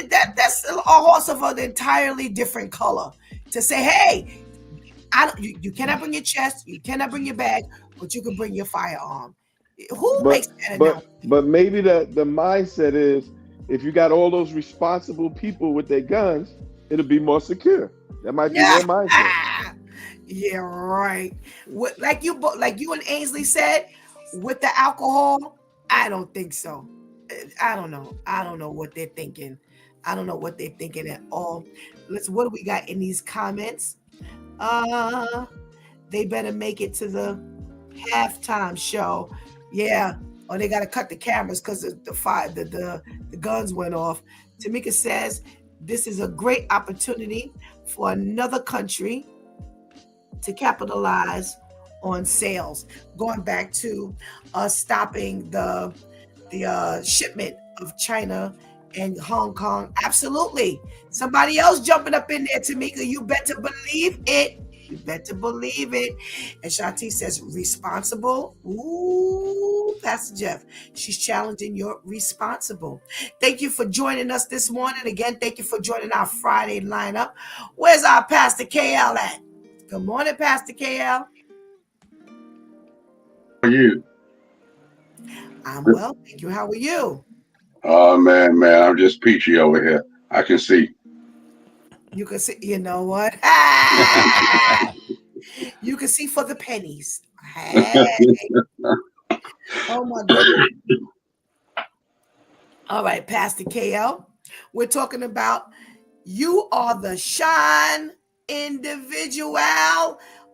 that's a horse of an entirely different color. To say, hey, you cannot bring your chest, you cannot bring your bag, but you can bring your firearm. Who makes that announcement? But maybe the mindset is, if you got all those responsible people with their guns, it'll be more secure. That might be their mindset. Yeah, right. Like you and Ainsley said, with the alcohol, I don't think so. I don't know. I don't know what they're thinking. I don't know what they're thinking at all. What do we got in these comments? They better make it to the halftime show. Yeah. Or they got to cut the cameras because the guns went off. Tamika says, this is a great opportunity for another country to capitalize on sales. Going back to stopping the shipment of China and Hong Kong. Absolutely. Somebody else jumping up in there, Tamika. You better believe it. You better believe it. And Shanti says, responsible. Ooh, Pastor Jeff. She's challenging your responsible. Thank you for joining us this morning. Again, thank you for joining our Friday lineup. Where's our Pastor KL at? Good morning, Pastor KL. How are you? I'm well, thank you. How are you? Oh, man, I'm just peachy over here. I can see. You can see, you know what? You can see for the pennies. Hey. Oh, my goodness. All right, Pastor KL, we're talking about you are the shine individual,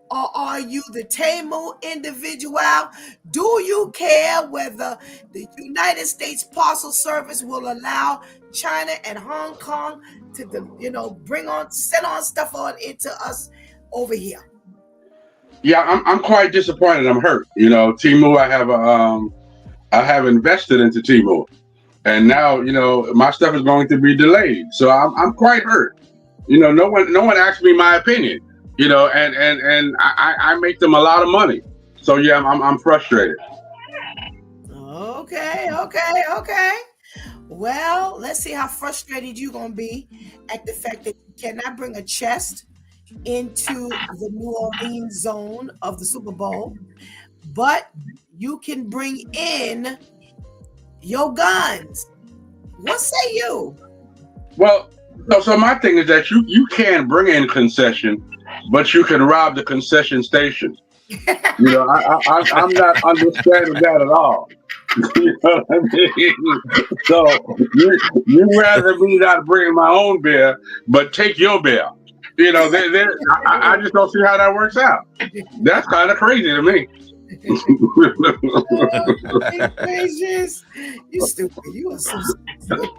or are you the Tamu individual? Do you care whether the United States Postal Service will allow China and Hong Kong to, send on stuff on into us over here? Yeah, I'm quite disappointed. I'm hurt. Timu, I have invested into Timu, and now my stuff is going to be delayed. So I'm quite hurt. No one asked me my opinion. And I make them a lot of money. So yeah, I'm frustrated. Okay. Well, let's see how frustrated you're gonna be at the fact that you cannot bring a chest into the New Orleans zone of the Super Bowl, but you can bring in your guns. What say you? Well, so my thing is that you can bring in concession, but you can rob the concession station. I'm not understanding that at all. You know what I mean? So you rather me not bring my own beer, but take your beer. I just don't see how that works out. That's kind of crazy to me. Gracious. You stupid. You are so stupid.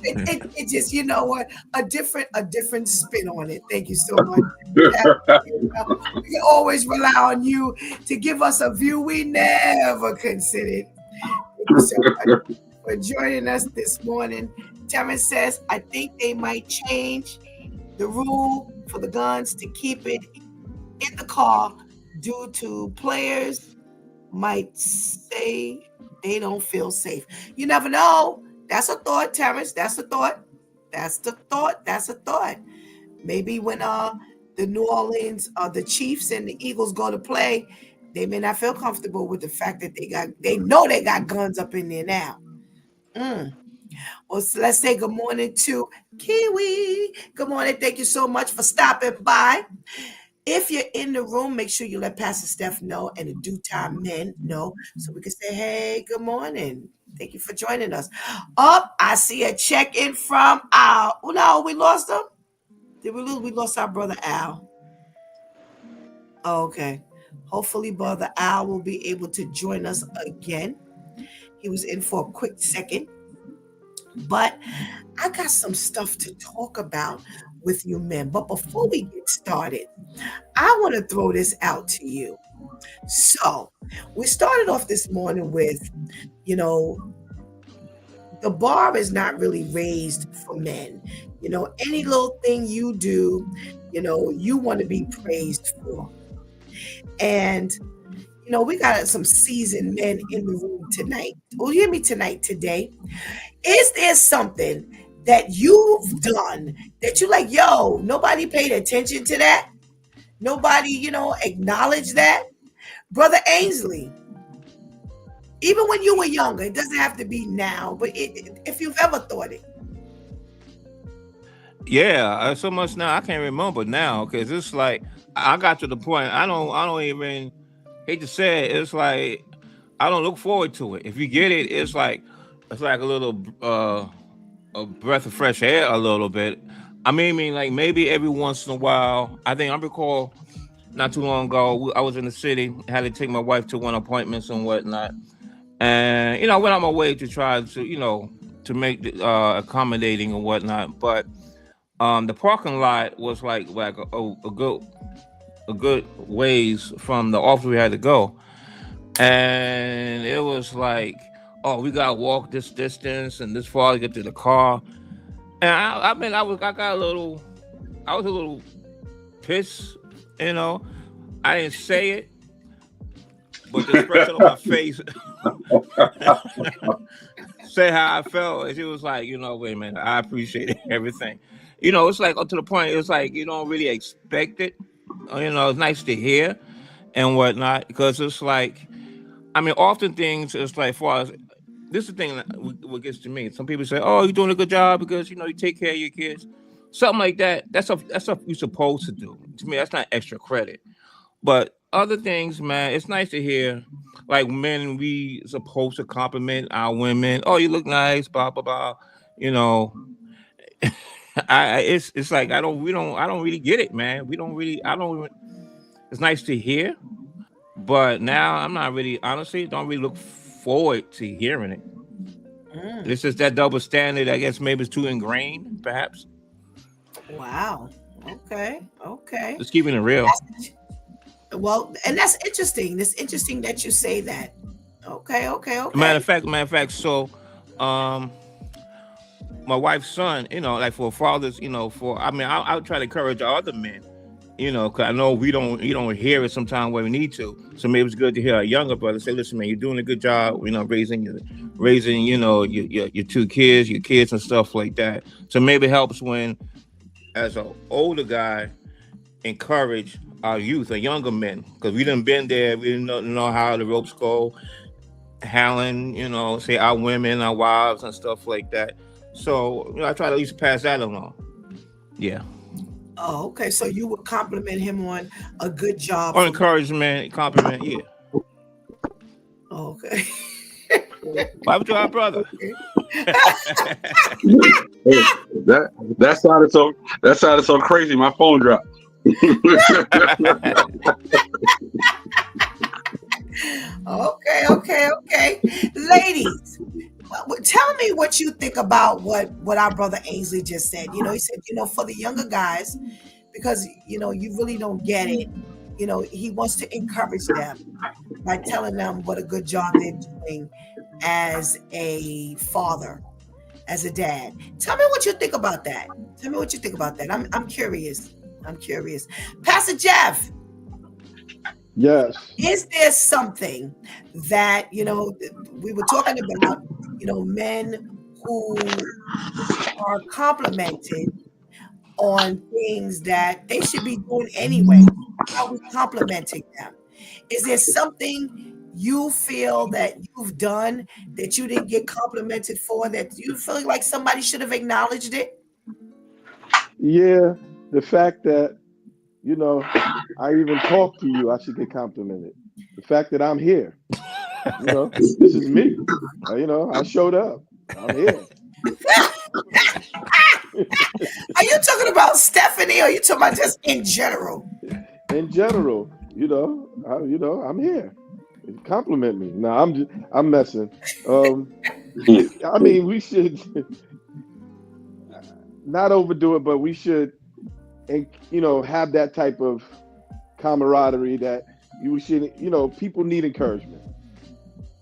It just, you know what? A different spin on it. Thank you so much. We can always rely on you to give us a view we never considered. Thank you so much for joining us this morning. Terrence says, I think they might change the rule for the guns to keep it in the car due to players might say they don't feel safe. You never know. That's a thought, Terrence. That's a thought. That's the thought. That's a thought. Maybe when the New Orleans, the Chiefs and the Eagles go to play, they may not feel comfortable with the fact that they know they got guns up in there now. Well, so let's say good morning to Kiwi. Good morning. Thank you so much for stopping by. If you're in the room, make sure you let Pastor Steph know and in due time men know so we can say, hey, good morning. Thank you for joining us. I see a check-in from Al. Oh, no, we lost him. Did we lose? We lost our brother Al. Oh, okay. Hopefully, brother Al will be able to join us again. He was in for a quick second. But I got some stuff to talk about with you men. But before we get started, I want to throw this out to you. So we started off this morning with, the bar is not really raised for men. Any little thing you do, you want to be praised for. And, we got some seasoned men in the room tonight. Well, you hear me today. Is there something that you've done that you like, yo, nobody paid attention to that? Nobody, acknowledged that? Brother Ainsley, even when you were younger, it doesn't have to be now, but if you've ever thought it. Yeah, so much now I can't remember now because it's like I got to the point I don't even hate to say it. It's like I don't look forward to it. If you get it, it's like a little a breath of fresh air a little bit. I mean, like maybe every once in a while. I recall not too long ago I was in the city, had to take my wife to one appointments and whatnot, and I went on my way to try to to make accommodating and whatnot, but the parking lot was like a good ways from the office we had to go, and it was like, oh, we gotta walk this distance and this far to get to the car. And I was a little pissed, I didn't say it, but the expression on my face say how I felt. And she was like, wait a minute, I appreciate everything. It's like to the point, it's like you don't really expect it. It's nice to hear and whatnot, because it's like, often things, it's like, far as this is the thing that what gets to me. Some people say, "Oh, you're doing a good job because you take care of your kids," something like that. That's stuff you're supposed to do. To me, that's not extra credit. But other things, man, it's nice to hear. Like men, we supposed to compliment our women. Oh, you look nice, blah blah blah. You know, it's like I don't really get it, man. We don't really I don't. Even, it's nice to hear, but now I'm not really honestly don't really look forward to hearing it. Mm, It's just that double standard. I guess maybe it's too ingrained, perhaps. wow. Okay. Okay. Just keeping it real. Well, and that's interesting. It's interesting that you say that. Okay. Okay. Matter Okay. of fact, so um, my wife's son, like for fathers, for I try to encourage other men you know, because I know we don't hear it sometimes where we need to. So maybe it's good to hear a younger brother say, "Listen, man, you're doing a good job. You know, raising, you know, your two kids, your kids and stuff like that." So maybe it helps when, as an older guy, encourage our youth, our younger men, because we done been there. We didn't know how the ropes go, handling, you know, say our women, our wives, and stuff like that. So you know, I try to at least pass that along. Yeah. Oh, okay. So you would compliment him on a good job Or for. encouragement, compliment, yeah. Okay. Why would you our brother? That sounded so crazy. My phone dropped. Okay. Ladies, tell me what you think about what our brother Ainsley just said. You know, he said, you know, for the younger guys, because you know, you really don't get it. You know, he wants to encourage them by telling them what a good job they're doing as a father, as a dad. Tell me what you think about that. Tell me what you think about that. I'm curious. I'm curious. Pastor Jeff, Yes. is there something that, you know, we were talking about, you know, men who are complimented on things that they should be doing anyway? Are we complimenting them? Is there something you feel that you've done that you didn't get complimented for, that you feel like somebody should have acknowledged it? Yeah. The fact that, you know, I even talk to you, I should get complimented. The fact that I'm here, you know, this is me. You know, I showed up. I'm here. Are you talking about Stephanie, or are you talking about just in general? In general, I'm here. Compliment me. No, I'm messing. I mean, we should not overdo it, but we should, and you know, have that type of camaraderie that you should. You know, people need encouragement.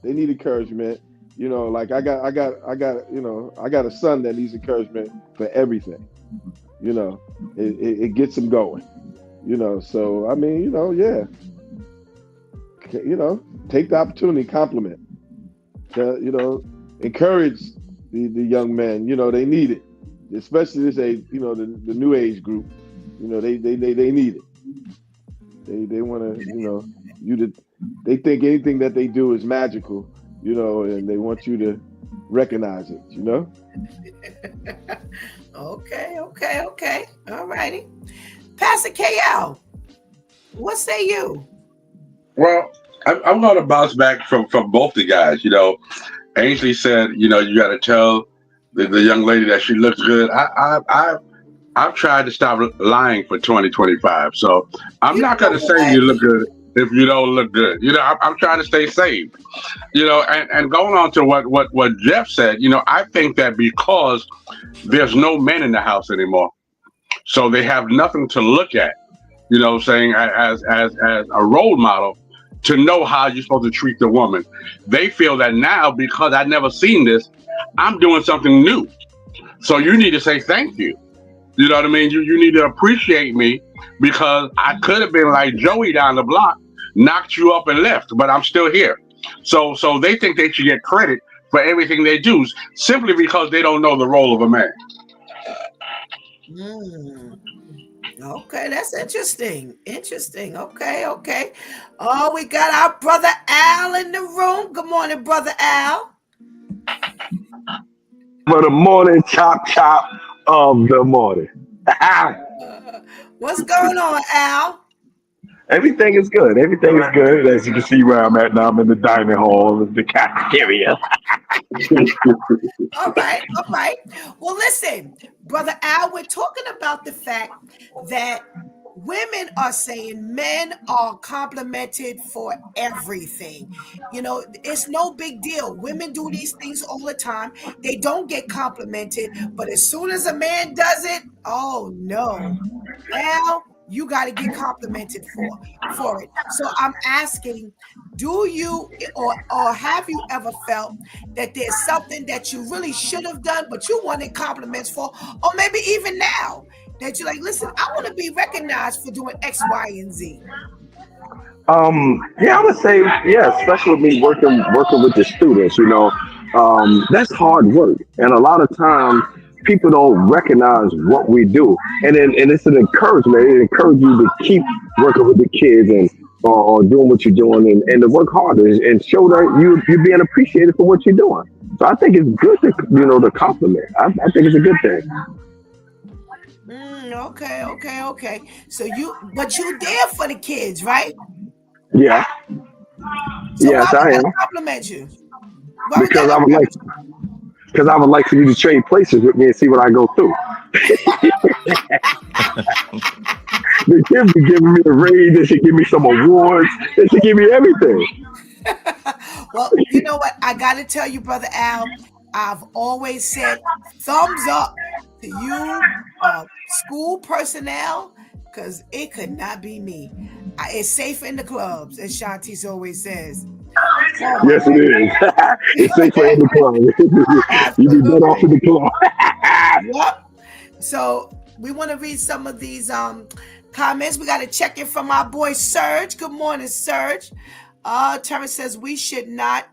They need encouragement. You know, like I got, you know, I got a son that needs encouragement for everything. You know, it gets him going. You know, so I mean, you know, yeah, you know, take the opportunity, compliment, you know, encourage the young men. You know, they need it, especially this age. You know, the new age group. You know, they need it. They want to, you know, they think anything that they do is magical, you know, and they want you to recognize it, you know? Okay. All righty. Pastor KL, what say you? Well, I'm going to bounce back from both the guys. You know, Ainsley said, you know, you got to tell the young lady that she looks good. I've tried to stop lying for 2025, so I'm You not know going to say what? you look good if you don't look good. You know, I'm trying to stay safe. You know, and going on to what Jeff said, you know, I think that because there's no men in the house anymore, so they have nothing to look at. You know, saying as a role model to know how you're supposed to treat the woman. They feel that now because I never seen this, I'm doing something new. So you need to say thank you. You know what I mean? You need to appreciate me because I could have been like Joey down the block, knocked you up and left, but I'm still here. So they think they should get credit for everything they do simply because they don't know the role of a man. Mm, okay, that's interesting. Okay. Oh, we got our brother Al in the room. Good morning, brother Al. For the morning chop of the morning. What's going on, Al? Everything is good. Everything is good. As you can see where I'm at now, I'm in the dining hall, the cafeteria. All right. Well, listen, brother Al, we're talking about the fact that women are saying men are complimented for everything. You know, it's no big deal. Women do these things all the time. They don't get complimented, but as soon as a man does it, oh no. Al, you got to get complimented for it. So I'm asking, do you or have you ever felt that there's something that you really should have done, but you wanted compliments for, or maybe even now that you're like, listen, I want to be recognized for doing X, Y, and Z? Yeah, I would say, yeah, especially with me working with the students, that's hard work, and a lot of times people don't recognize what we do, and it's an encouragement. It encourages you to keep working with the kids and or doing what you're doing, and to work harder and show that you're being appreciated for what you're doing. So I think it's good to to compliment. I think it's a good thing. Okay. But you there for the kids, right? Yeah, So why yes, we I am gotta compliment you? Why we because gotta I would like because I would like for you to trade places with me and see what I go through. The kids be giving me a raise. They should give me some awards. They should give me everything. Well, you know what? I got to tell you, Brother Al, I've always said thumbs up to you, school personnel, because it could not be me. It's safe in the clubs, as Shantice always says. Oh, my Yes, it is. It's safe for in the club. You be better off in absolutely. the club. Yep. So we want to read some of these comments. We got to check in from our boy Serge. Good morning, Serge. Terrence says we should get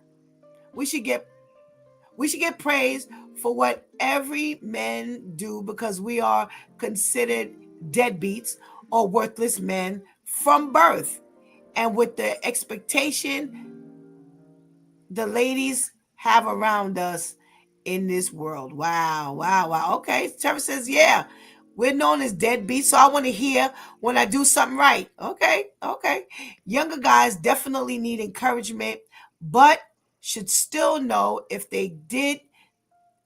praise for what every man do because we are considered deadbeats or worthless men from birth. And with the expectation the ladies have around us in this world. Wow. Okay. Trevor says, yeah, we're known as deadbeats. So I want to hear when I do something right. Okay. Younger guys definitely need encouragement, but should still know if they did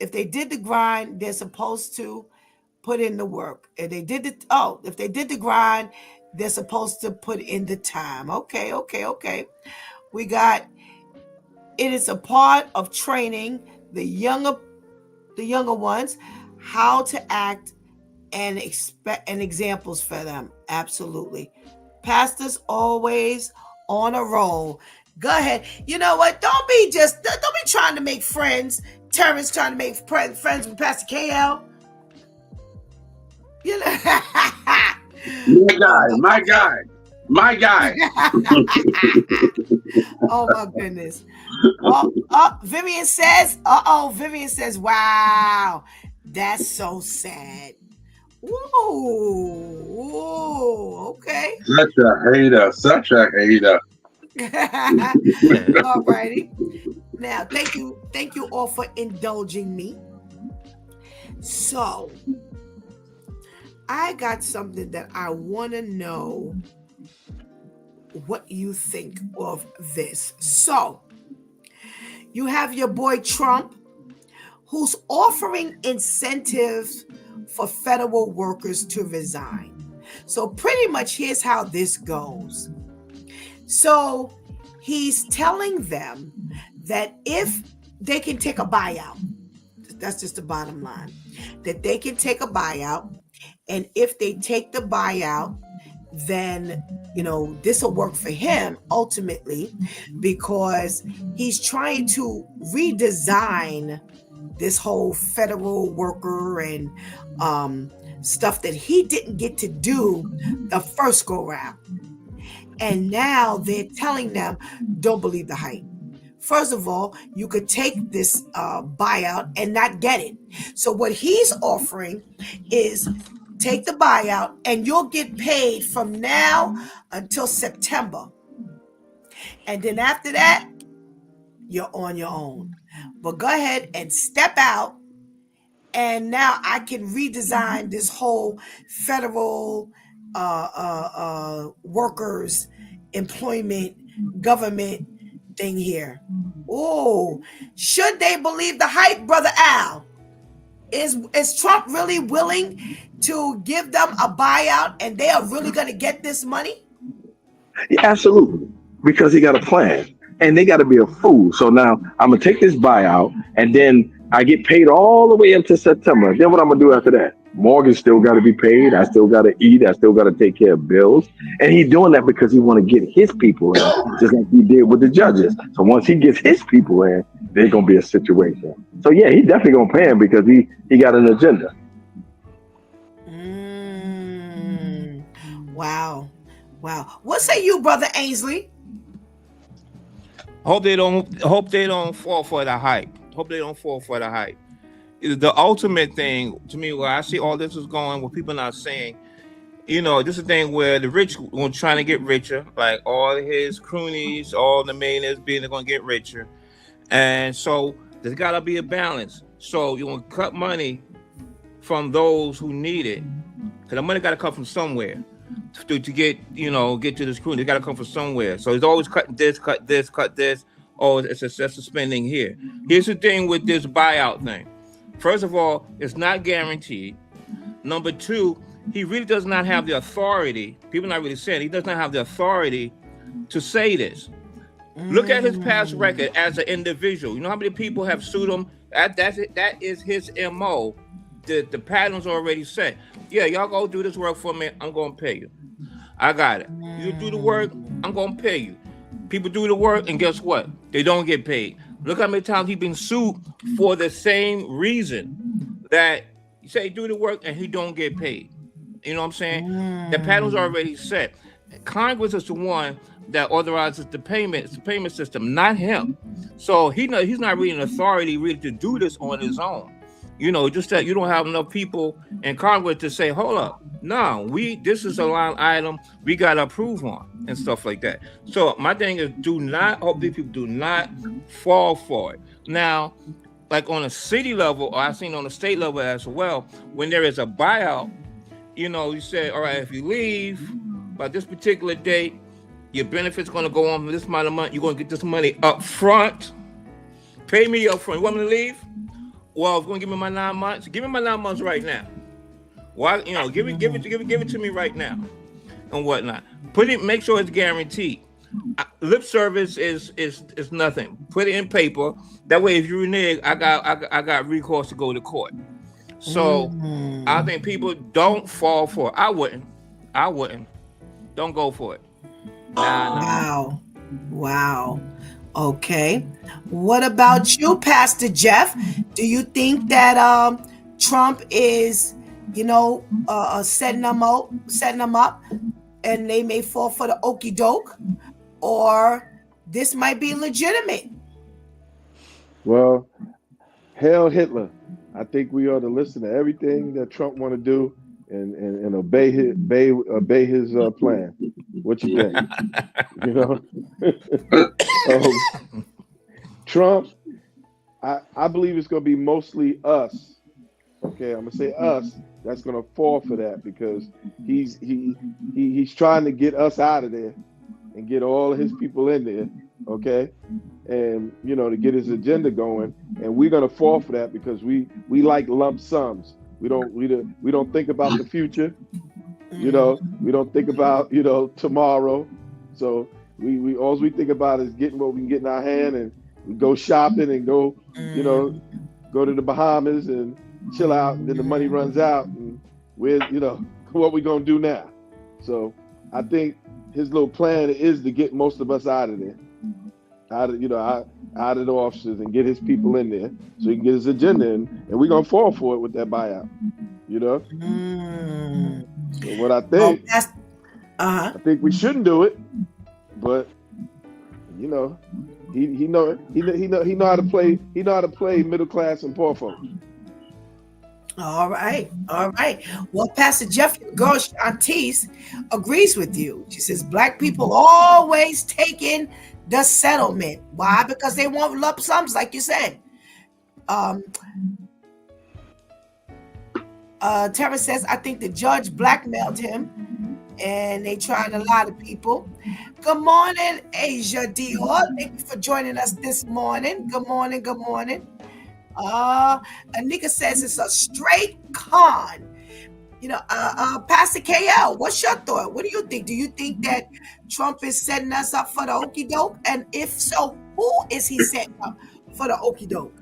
the grind, they're supposed to put in the work. If they did the grind, they're supposed to put in the time. Okay. We got it is a part of training the younger ones how to act and expect and examples for them. Absolutely. Pastors always on a roll. Go ahead. You know what? Don't be trying to make friends. Terrence trying to make friends with Pastor KL. You know. My guy. Oh my goodness. Vivian says, wow, that's so sad. Whoa, okay. Such a hater. All righty. Now, thank you all for indulging me. So, I got something that I want to know what you think of this. So, you have your boy Trump, who's offering incentives for federal workers to resign. So, pretty much, here's how this goes. So, he's telling them that if they can take a buyout, that's just the bottom line, that they can take a buyout. And if they take the buyout, then, this will work for him ultimately because he's trying to redesign this whole federal worker and stuff that he didn't get to do the first go round. And now they're telling them, don't believe the hype. First of all, you could take this buyout and not get it. So what he's offering is take the buyout and you'll get paid from now until September. And then after that, you're on your own. But go ahead and step out. And now I can redesign this whole federal workers, employment, government thing here. Oh, should they believe the hype, Brother Al? Is Trump really willing to give them a buyout and they are really going to get this money? Yeah, absolutely, because he got a plan, and they got to be a fool. So now I'm gonna take this buyout, and then I get paid all the way up to September. Then what I'm gonna do after that? Mortgage still got to be paid. I still got to eat. I still got to take care of bills. And he's doing that because he want to get his people in, just like he did with the judges. So once he gets his people in, there's gonna be a situation. So yeah, he definitely gonna pay him because he got an agenda. Wow. Wow. What say you, Brother Ainsley? Hope they don't fall for the hype. Hope they don't fall for the hype. The ultimate thing to me, where I see all this is going, what people not saying, this is a thing where the rich are trying to get richer, like all his croonies, all the millionaires being they're going to get richer. And so there's got to be a balance. So you want to cut money from those who need it, because the money got to come from somewhere to get to this croonie. They got to come from somewhere. So he's always cutting this, cut this, cut this. Oh, it's excessive spending here. Here's the thing with this buyout thing. First of all, it's not guaranteed. Number two, he really does not have the authority. People not really saying he does not have the authority to say this. Look at his past record as an individual. You know how many people have sued him? That is his MO. The pattern's already set. Yeah, y'all go do this work for me. I'm gonna pay you. I got it. You do the work. I'm gonna pay you. People do the work, and guess what? They don't get paid. Look how many times he's been sued for the same reason, that you say do the work and he don't get paid. You know what I'm saying? The pattern's already set. Congress is the one that authorizes the payment. It's the payment system, not him. So he's not really an authority really to do this on his own. Just that you don't have enough people in Congress to say, hold up, no, this is a line item we got to approve on and stuff like that. So my thing is, hope these people do not fall for it. Now, like on a city level, or I've seen on a state level as well, when there is a buyout, you say, all right, if you leave by this particular date, your benefits going to go on for this amount of money. You're going to get this money up front. Pay me up front. You want me to leave? Well, if you're going to give me my 9 months, give me my 9 months right now. Why, give it to me right now, and whatnot. Make sure it's guaranteed. Lip service is nothing. Put it in paper. That way, if you renege, I got recourse to go to court. So I think people don't fall for it. I wouldn't. Don't go for it. Nah. Wow. Okay. What about you, Pastor Jeff? Do you think that Trump is, setting them up, and they may fall for the okey doke, or this might be legitimate? Well, hail Hitler. I think we ought to listen to everything that Trump want to do and obey his plan. What you think? Trump, I believe it's going to be mostly us. Okay, I'm gonna say us. That's gonna fall for that, because he's trying to get us out of there and get all of his people in there. Okay, and to get his agenda going, and we're gonna fall for that because we like lump sums. We don't think about the future. We don't think about tomorrow. So we all we think about is getting what we can get in our hand, and we go shopping and go go to the Bahamas and chill out, and then the money runs out, and what we gonna do now? So I think his little plan is to get most of us out of there, out of the offices, and get his people in there so he can get his agenda in, and we're gonna fall for it with that buyout. So what I think, I think we shouldn't do it, but he know how to play middle class and poor folks. All right. Well, Pastor Jeff, girl Shantice agrees with you. She says Black people always taking the settlement. Why? Because they want lump sums, like you said. Tara says, I think the judge blackmailed him, and they trying to lie to people. Good morning, Asia Dior. Thank you for joining us this morning. Good morning. Anika says it's a straight con. Pastor KL, what's your thought? What do you think? Do you think that Trump is setting us up for the okie doke? And if so, who is he setting up for the okie doke?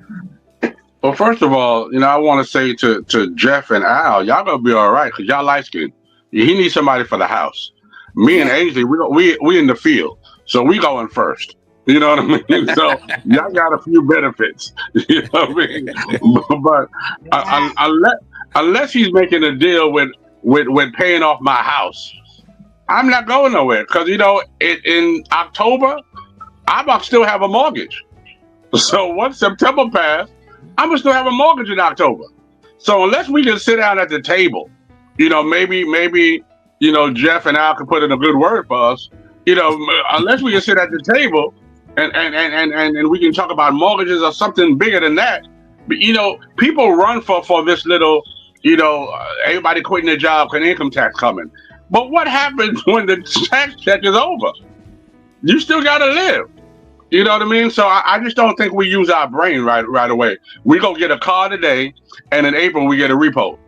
Well, first of all, I want to say to Jeff and Al, y'all gonna be all right, because y'all light skinned. He needs somebody for the house. Me and Ainsley, we in the field, so we going first. You know what I mean? So y'all got a few benefits. You know what I mean? But unless he's making a deal with paying off my house, I'm not going nowhere because in October I'm gonna still have a mortgage. So once September passed, I'm gonna still have a mortgage in October. So unless we can sit down at the table, maybe Jeff and Al can put in a good word for us. Unless we can sit at the table and we can talk about mortgages or something bigger than that. But people run for this little, everybody quitting their job because income tax coming. But what happens when the tax check is over? You still gotta live. You know what I mean? So I just don't think we use our brain right away. We go get a car today, and in April we get a repo.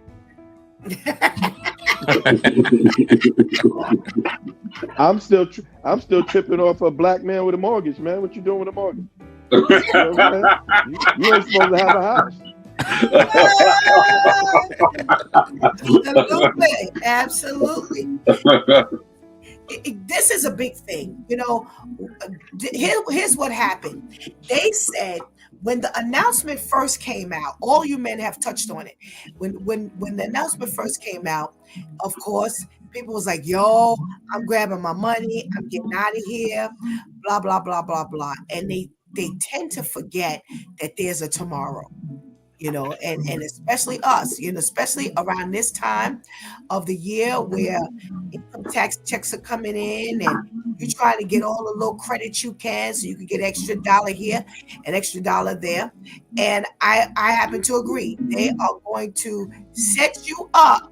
I'm still tripping off a black man with a mortgage, man. What you doing with a mortgage? You know what I'm saying? You ain't supposed to have a house. Absolutely, absolutely. This is a big thing. Here's what happened. They said when the announcement first came out, all you men have touched on it. When the announcement first came out, of course, people was like, "Yo, I'm grabbing my money. I'm getting out of here." Blah blah blah blah blah. And they tend to forget that there's a tomorrow. And especially us, especially around this time of the year where income tax checks are coming in and you're trying to get all the little credit you can so you can get extra dollar here and extra dollar there. And I happen to agree. They are going to set you up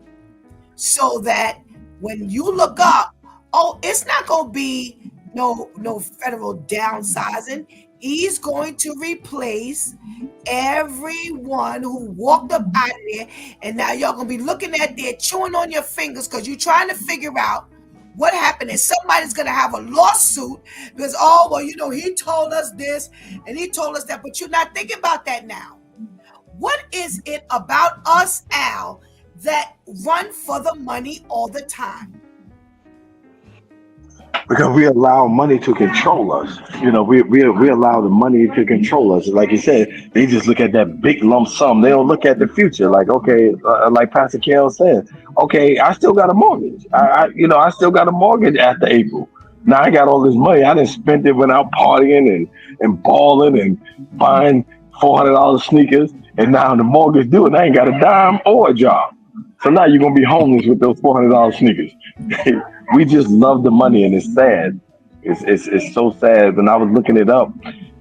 so that when you look up, oh, it's not going to be no federal downsizing. He's going to replace everyone who walked up out of there, and now y'all gonna be looking at there chewing on your fingers because you're trying to figure out what happened, and somebody's gonna have a lawsuit because he told us this and he told us that, but you're not thinking about that now. What is it about us, Al, that run for the money all the time? Because we allow money to control us. We allow the money to control us. Like you said, they just look at that big lump sum. They don't look at the future. Like, okay, like Pastor Carol said, okay, I still got a mortgage. I still got a mortgage after April. Now I got all this money. I didn't spend it when out partying and balling and buying $400 sneakers. And now the mortgage due, and I ain't got a dime or a job. So now you're gonna be homeless with those $400 sneakers. We just love the money, and it's sad. It's so sad. When I was looking it up,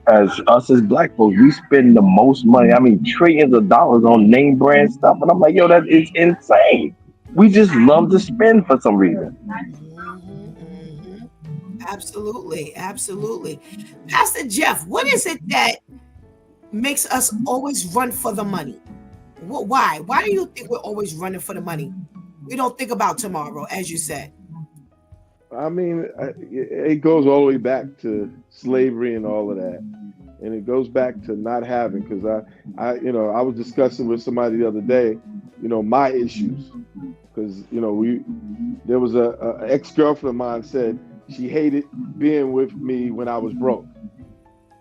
as black folks, we spend the most money. I mean, trillions of dollars on name brand stuff, and I'm like, yo, that is insane. We just love to spend for some reason. Absolutely, absolutely. Pastor Jeff, what is it that makes us always run for the money? Why? Why do you think we're always running for the money? We don't think about tomorrow, as you said. I mean, it goes all the way back to slavery and all of that, and it goes back to not having. Because I was discussing with somebody the other day, my issues. Because there was a ex girlfriend of mine said she hated being with me when I was broke.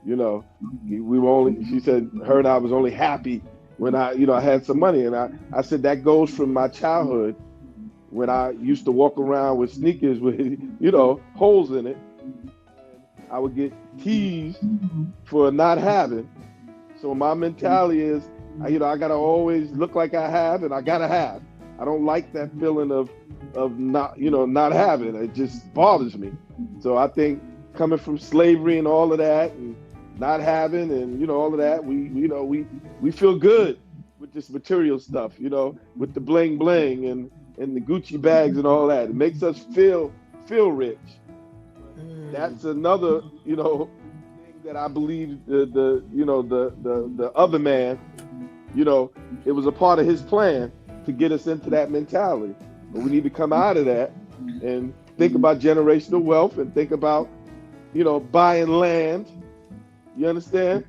She said her and I was only happy when I had some money, and I said that goes from my childhood when I used to walk around with sneakers with, holes in it. I would get teased for not having. So my mentality is, I gotta always look like I have, and I gotta have. I don't like that feeling of not having. It just bothers me. So I think coming from slavery and all of that, and not having, and all of that, we feel good with this material stuff, with the bling bling and the Gucci bags and all that. It makes us feel rich. That's another, thing that I believe the other man, it was a part of his plan to get us into that mentality. But we need to come out of that and think about generational wealth and think about, buying land. You understand?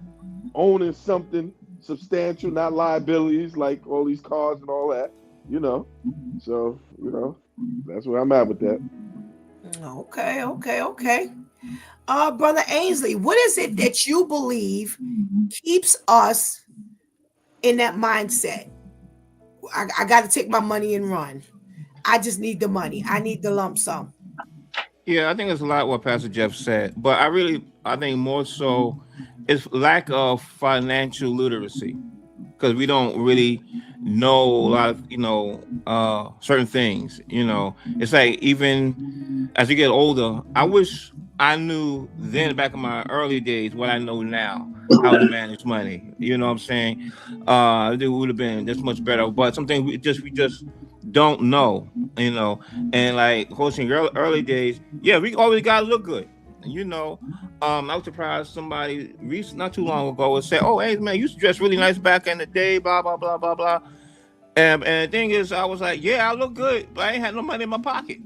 Owning something substantial, not liabilities like all these cars and all that. So that's where I'm at with that. Okay, okay, okay. Brother Ainsley, what is it that you believe keeps us in that mindset? I got to take my money and run. I just need the money. I need the lump sum. Yeah, I think it's a lot what Pastor Jeff said, but I think more so, it's lack of financial literacy because we don't really know a lot of certain things. It's like even as you get older, I wish I knew then back in my early days what I know now, how to manage money. You know what I'm saying? It would have been just much better. But something we just don't know, And like hosting early days, yeah, we always gotta look good. You know, I was surprised somebody recent not too long ago would say, "Oh, hey man, you used to dress really nice back in the day." Blah blah blah blah blah. And the thing is, I was like, "Yeah, I look good, but I ain't had no money in my pocket."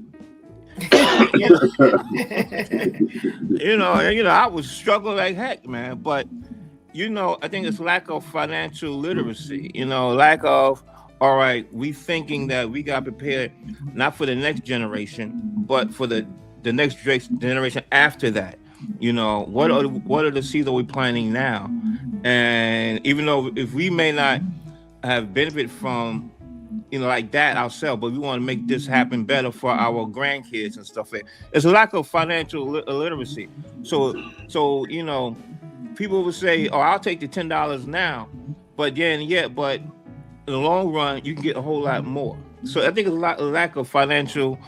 you know, I was struggling like heck, man. But I think it's lack of financial literacy. Lack of all right, we thinking that we got prepared not for the next generation, but for the next generation after that. What are the seeds that we're planting now? And even though if we may not have benefit from like that ourselves, but we want to make this happen better for our grandkids and stuff. It's a lack of financial literacy. So people would say, "Oh, I'll take the $10 now," but then but in the long run, you can get a whole lot more. So I think it's a lack of financial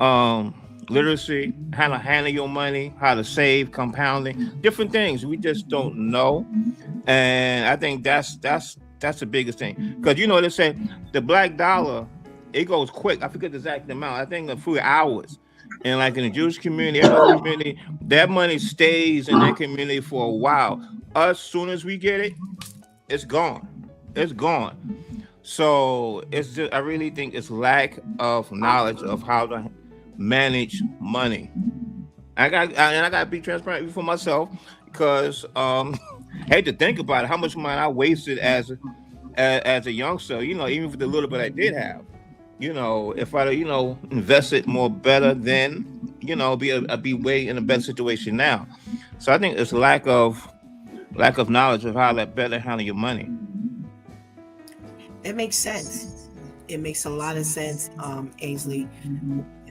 um, literacy, how to handle your money, how to save, compounding, different things we just don't know. And I think that's the biggest thing because they say the black dollar, it goes quick. I forget the exact amount. I think a few hours. And like in the Jewish community, every other community, that money stays in that community for a while. As soon as we get it, it's gone. It's gone. So it's just I really think it's lack of knowledge of how to manage money. I got to be transparent for myself because I hate to think about it, how much money I wasted as a youngster. Even for the little bit I did have. If I invested more better, then I'd be way in a better situation now. So I think it's lack of knowledge of how to better handle your money. It makes sense. It makes a lot of sense, Ainsley.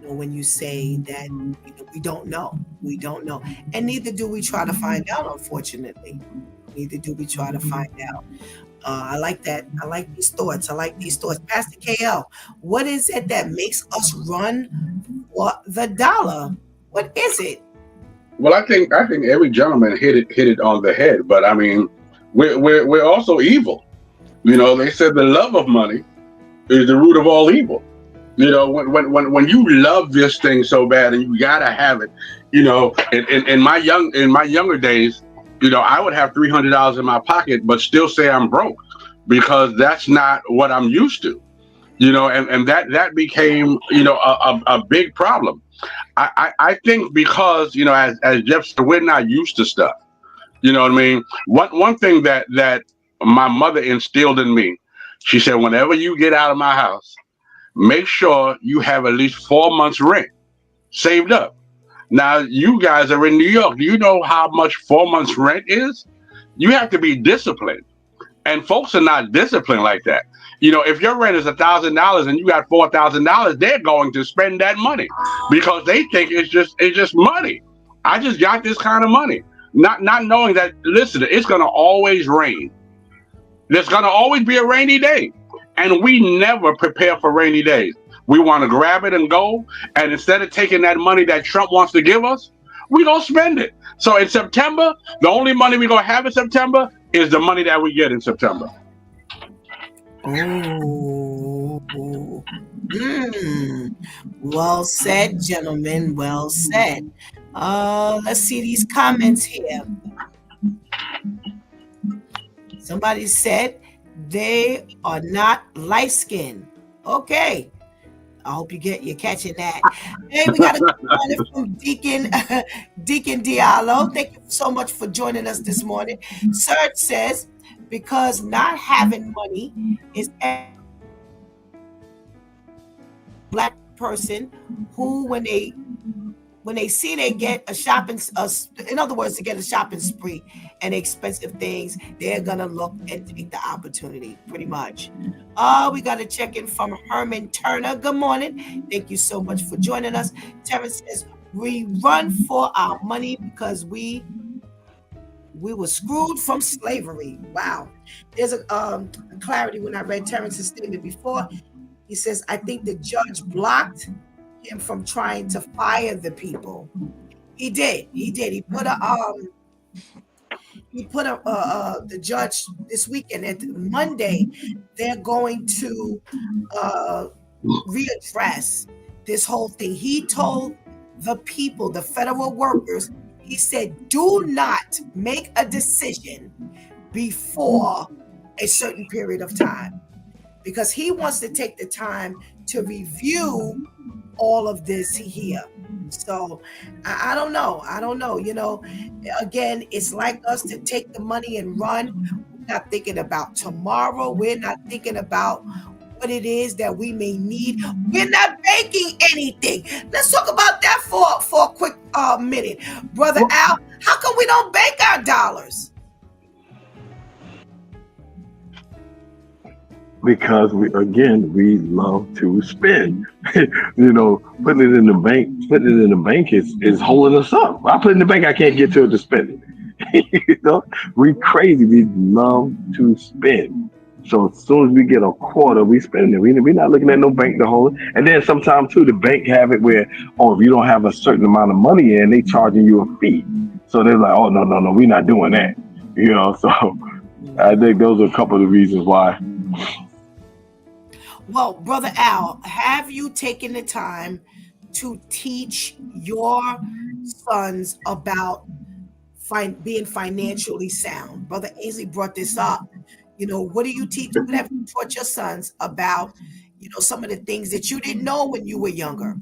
When you say that we don't know, and neither do we try to find out. Unfortunately, neither do we try to find out. I like that. I like these thoughts. Pastor KL, what is it that makes us run for the dollar? What is it? Well, I think every gentleman hit it on the head. But I mean, we're also evil. They said the love of money is the root of all evil. When you love this thing so bad and you gotta have it. In my younger days, I would have $300 in my pocket, but still say I'm broke because that's not what I'm used to. And that became a big problem. I think because as Jeff said, we're not used to stuff. You know what I mean? One thing that my mother instilled in me, she said, whenever you get out of my house, make sure you have at least 4 months rent saved up. Now you guys are in New York. Do you know how much 4 months rent is? You have to be disciplined. And folks are not disciplined like that. If your rent is $1,000 and you got $4,000, they're going to spend that money because they think it's just money. I just got this kind of money, not knowing that. Listen, it's going to always rain. There's going to always be a rainy day, and we never prepare for rainy days. We want to grab it and go, and instead of taking that money that Trump wants to give us, we don't spend it. So in September, the only money we're going to have in September is the money that we get in September. Oh, well said, gentlemen. Well said. Let's see these comments here. Somebody said they are not light skinned. Okay. I hope you're catching that. Hey, we got a comment from Deacon Diallo. Thank you so much for joining us this morning. Serge says, because not having money is black person who when they see they get a shopping, in other words, to get a shopping spree and expensive things, they're gonna look and take the opportunity, pretty much. We got a check in from Herman Turner. Good morning. Thank you so much for joining us. Terrence says, We run for our money because we were screwed from slavery. Wow. There's a clarity when I read Terrence's statement before. He says, I think the judge blocked him from trying to fire the people. He did. He did. He put the judge this weekend at Monday. They're going to uh, readdress this whole thing. He told the people, the federal workers, he said, do not make a decision before a certain period of time, because he wants to take the time to review all of this here. So I don't know. I don't know. Again, it's like us to take the money and run. We're not thinking about tomorrow. We're not thinking about what it is that we may need. We're not banking anything. Let's talk about that for a quick minute. Brother Al, how come we don't bank our dollars? Because we love to spend. Putting it in the bank is holding us up. I put it in the bank, I can't get to it to spend it. We crazy. We love to spend. So as soon as we get a quarter, we spend it. We're not looking at no bank to hold it. And then sometimes too, the bank have it where, if you don't have a certain amount of money in, they charging you a fee. So they're like, oh no, we're not doing that. So I think those are a couple of the reasons why. Well, Brother Al, have you taken the time to teach your sons about being financially sound? Brother Ainsley brought this up. What do you teach? What have you taught your sons about, some of the things that you didn't know when you were younger?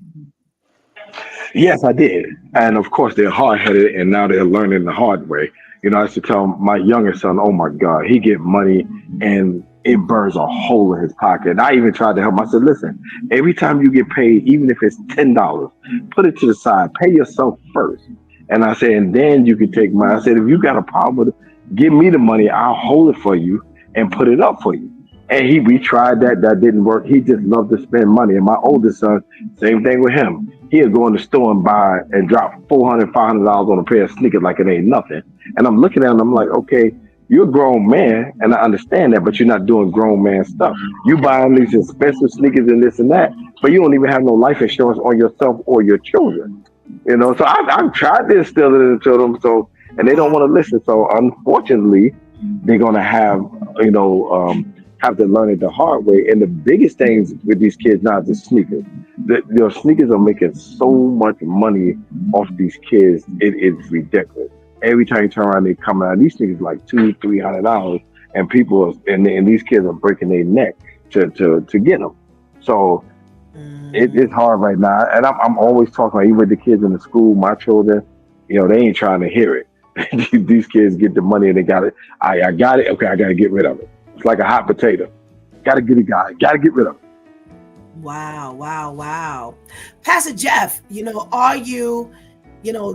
Yes, I did. And of course, they're hard headed and now they're learning the hard way. I used to tell my younger son, oh my God, he get money and it burns a hole in his pocket. And I even tried to help him. I said, listen, every time you get paid, even if it's $10, put it to the side, pay yourself first. And I said, and then you can take money. I said, if you got a problem with it, give me the money, I'll hold it for you and put it up for you. And we tried that didn't work. He just loved to spend money. And my oldest son, same thing with him. He'll go in the store and buy and drop $400, $500 on a pair of sneakers like it ain't nothing. And I'm looking at him, I'm like, okay, you're a grown man, and I understand that, but you're not doing grown man stuff. You buying these expensive sneakers and this and that, but you don't even have no life insurance on yourself or your children. So I've tried to instill it into them, and they don't want to listen. So unfortunately, they're gonna have to learn it the hard way. And the biggest things with these kids now is the sneakers. Your sneakers are making so much money off these kids. It is ridiculous. Every time you turn around, they come out. These sneakers like $200-$300, and and these kids are breaking their neck to get them. So it's hard right now. And I'm always talking even with the kids in the school. My children, they ain't trying to hear it. These kids get the money and they got it. I got it. Okay, I got to get rid of it. It's like a hot potato. Got to get it, guy. Got to get rid of it. Wow. Pastor Jeff, are you,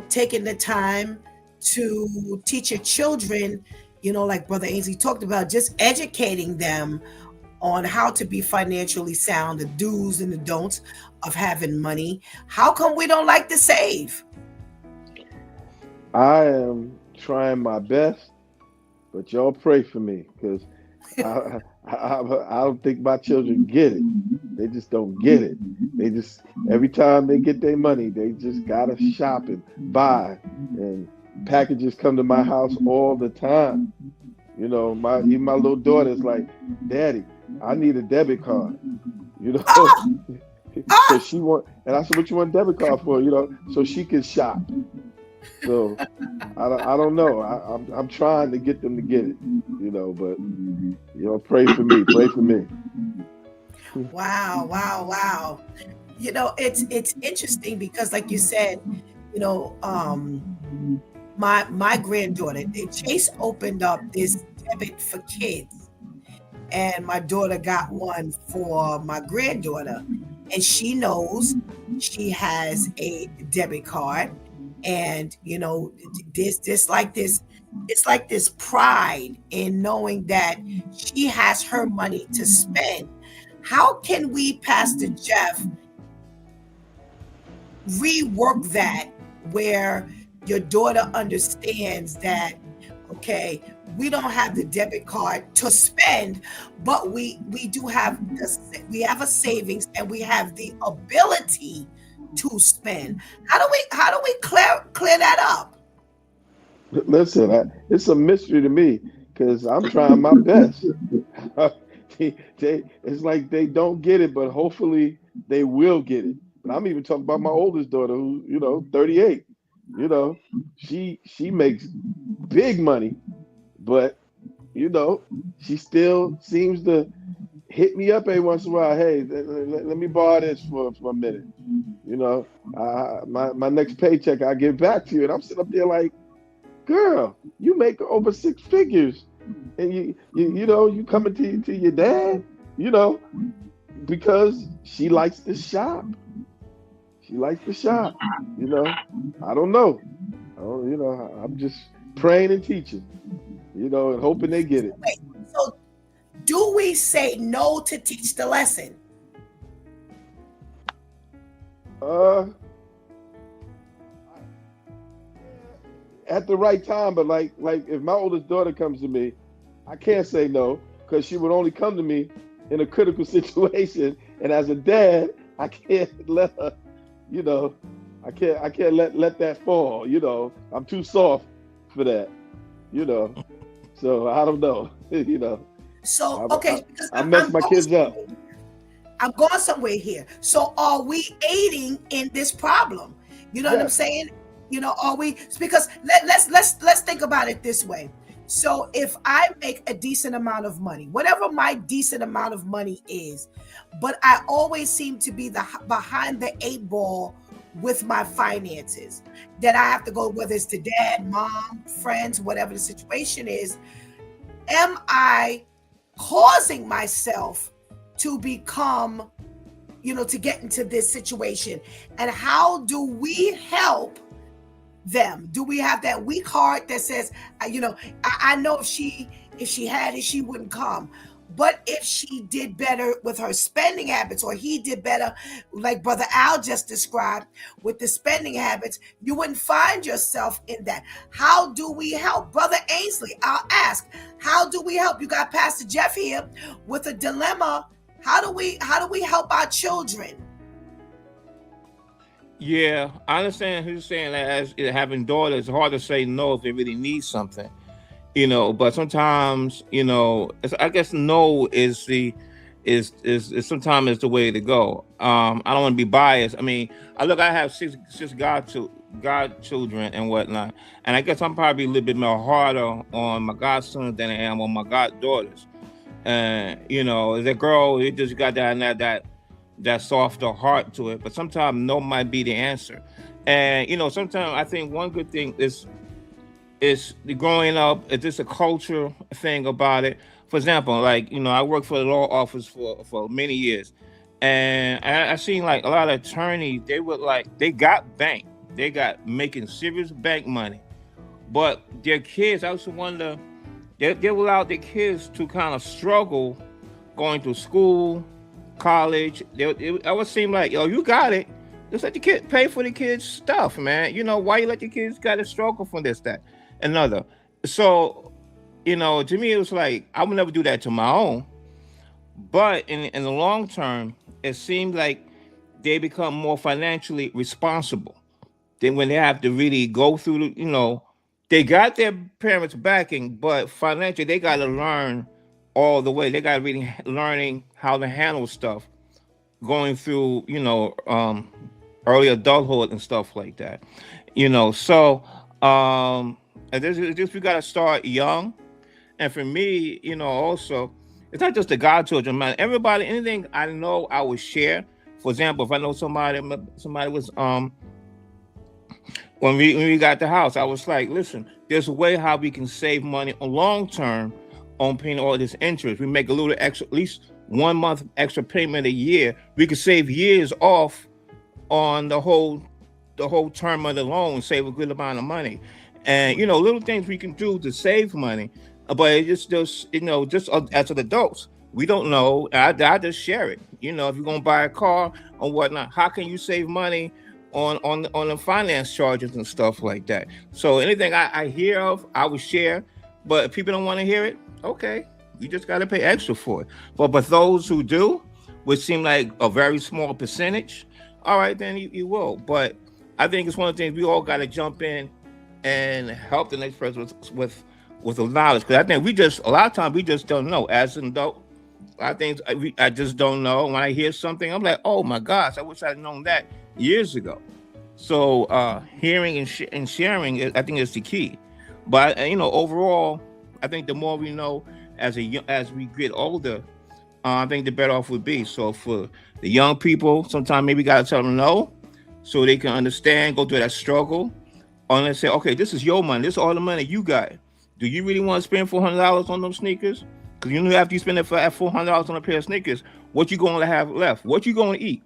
taking the time to teach your children, like Brother Ainsley talked about, just educating them on how to be financially sound, the do's and the don'ts of having money? How come we don't like to save? I am trying my best, but y'all pray for me because I don't think my children get it. They just don't get it. They just every time they get their money, they just gotta shop and buy, and packages come to my house all the time. Even my little daughter's like, Daddy, I need a debit card. So she want, and I said, what you want a debit card for? So she can shop. So I don't know. I'm trying to get them to get it, but pray for me. Pray for me. Wow. It's interesting because, like you said, my granddaughter, Chase opened up this debit for kids, and my daughter got one for my granddaughter, and she knows she has a debit card. And it's like this pride in knowing that she has her money to spend. How can we, Pastor Jeff, rework that where your daughter understands that, okay, we don't have the debit card to spend, but we do have we have a savings and we have the ability to spend. How do we clear that up? Listen, it's a mystery to me because I'm trying my best. It's like they don't get it, but hopefully they will get it. But I'm even talking about my oldest daughter, who 38. You know, she makes big money, but you know, she still seems to hit me up every once in a while. Hey, let me borrow this for a minute. You know, my next paycheck I give back to you, and I'm sitting up there like, girl, you make over six figures, and you coming to your dad, you know, because she likes to shop. She likes to shop. You know, I don't know. I'm just praying and teaching, and hoping they get it. Wait, so do we say no to teach the lesson? Uh, at the right time, but like if my oldest daughter comes to me, I can't say no because she would only come to me in a critical situation, and as a dad, I can't let her, you know, I can't let that fall. I'm too soft for that. So I don't know. So okay, because I mess my kids up. I'm going somewhere here. So are we aiding in this problem? You know what I'm saying? Are we? Because let's think about it this way. So if I make a decent amount of money, whatever my decent amount of money is, but I always seem to be behind the eight ball with my finances, then I have to go, whether it's to dad, mom, friends, whatever the situation is. Am I causing myself to become, to get into this situation? And how do we help them? Do we have that weak heart that says, I know if she had it, she wouldn't come. But if she did better with her spending habits, or he did better, like Brother Al just described, with the spending habits, you wouldn't find yourself in that. How do we help? Brother Ainsley, I'll ask, how do we help? You got Pastor Jeff here with a dilemma. How do we help our children? Yeah, I understand who's saying that as having daughters, it's hard to say no if they really need something, but sometimes, I guess no is is sometimes is the way to go. I don't want to be biased. I mean, I have six godchildren and whatnot, and I guess I'm probably a little bit more harder on my godsons than I am on my goddaughters. And as a girl, it just got that softer heart to it. But sometimes no might be the answer. And sometimes I think one good thing is the growing up. It's just a culture thing about it. For example, like I worked for the law office for many years, and I seen like a lot of attorneys. They got bank, they got making serious bank money, but their kids. I also wonder they allow their kids to kind of struggle going to school, college. It would seem like, you got it. Just let the kid pay for the kids' stuff, man. Why you let the kids got to struggle for this, that, another. So, to me, it was like, I would never do that to my own. But in the long term, it seems like they become more financially responsible. Then when they have to really go through, they got their parents' backing, but financially, they got to learn all the way. They got to really learning how to handle stuff going through, early adulthood and stuff like that. So and this we got to start young. And for me, also, it's not just the godchildren, man. Everybody, anything I know, I would share. For example, if I know somebody was when we got the house, I was like, listen, there's a way how we can save money on long term on paying all this interest. We make a little extra, at least 1 month extra payment a year. We could save years off on the whole term of the loan, save a good amount of money. And little things we can do to save money. But it's just as adults, we don't know. I just share it. If you're gonna buy a car or whatnot, how can you save money on the finance charges and stuff like that. So anything I hear of, I would share. But if people don't want to hear it, okay, you just got to pay extra for it. But those who do, which seem like a very small percentage, all right, then you will. But I think it's one of the things we all got to jump in and help the next person with the knowledge. Because I think we just a lot of times we just don't know. As an adult, I think I just don't know. When I hear something, I'm like, oh my gosh, I wish I'd known that years ago. So hearing and sharing, I think is the key. But overall, I think the more we know as we get older, I think the better off we'll be. So for the young people, sometimes maybe gotta tell them no, so they can understand, go through that struggle, or let's say, okay, this is your money, this is all the money you got. Do you really want to spend $400 on those sneakers? Because after you spend that $400 on a pair of sneakers, what you going to have left? What you going to eat?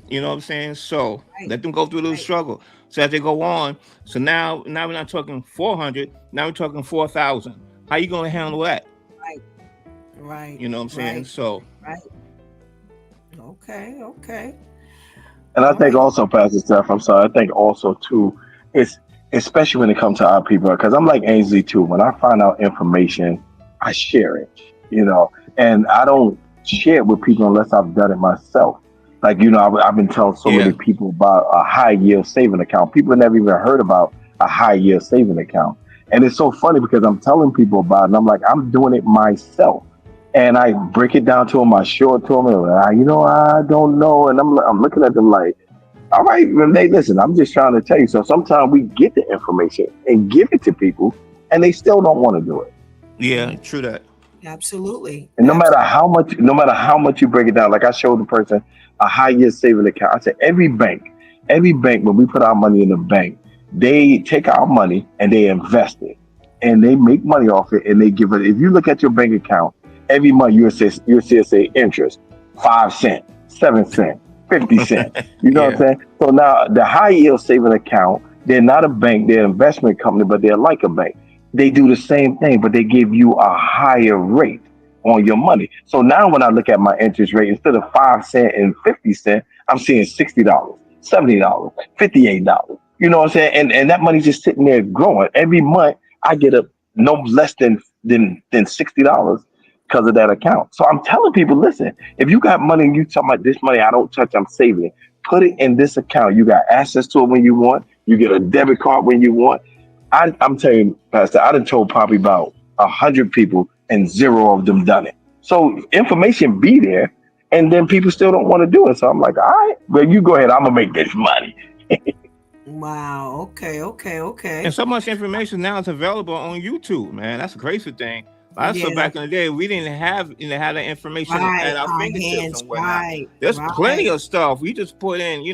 You know what I'm saying? So Right. let them go through a little Right. struggle. So as they go on, so now we're not talking 400, now we're talking 4,000. How you gonna handle that? Right. Right. You know what I'm saying? Right. So Right. Okay. Okay. And I All think right. also, Pastor Steph, I'm sorry, I think also too, it's especially when it comes to our people, because I'm like Ainsley too. When I find out information, I share it, and I don't share it with people unless I've done it myself. Like, I've been telling so many yeah, people about a high yield saving account. People never even heard about a high yield saving account. And it's so funny because I'm telling people about it and I'm like, I'm doing it myself. And I break it down to them, I show it to them, and they're like, I don't know. And I'm looking at them like, all right, Renee, listen, I'm just trying to tell you. So sometimes we get the information and give it to people and they still don't want to do it. yeah, true that. Absolutely. And no matter how much you break it down, like I showed the person a high yield saving account. I said every bank, when we put our money in the bank, they take our money and they invest it. And they make money off it and they give it. If you look at your bank account, every month you'll see it say interest, 5 cents, 7 cents, 50 cents. You know what I'm Yeah, saying? So now the high yield saving account, they're not a bank, they're an investment company, but they're like a bank. They do the same thing, but they give you a higher rate on your money. So now when I look at my interest rate, instead of 5 cents and 50 cents, I'm seeing $60, $70, $58. You know what I'm saying? And that money's just sitting there growing. Every month I get up no less than $60 because of that account. So I'm telling people, listen, if you got money and you talking about this money I don't touch, I'm saving it. Put it in this account. You got access to it when you want. You get a debit card when you want. I'm telling you, Pastor, I done told probably about 100 people and zero of them done it. So information be there, and then people still don't want to do it. So I'm like, all right, well, you go ahead. I'm gonna make this money. Wow. Okay. Okay. and Okay. so much information now is available on YouTube, man. That's a crazy thing. Like, so Yeah. back in the day, we didn't have that information Right. at our Our fingertips hands. and whatnot. Right. There's plenty Right. of stuff. We just put in,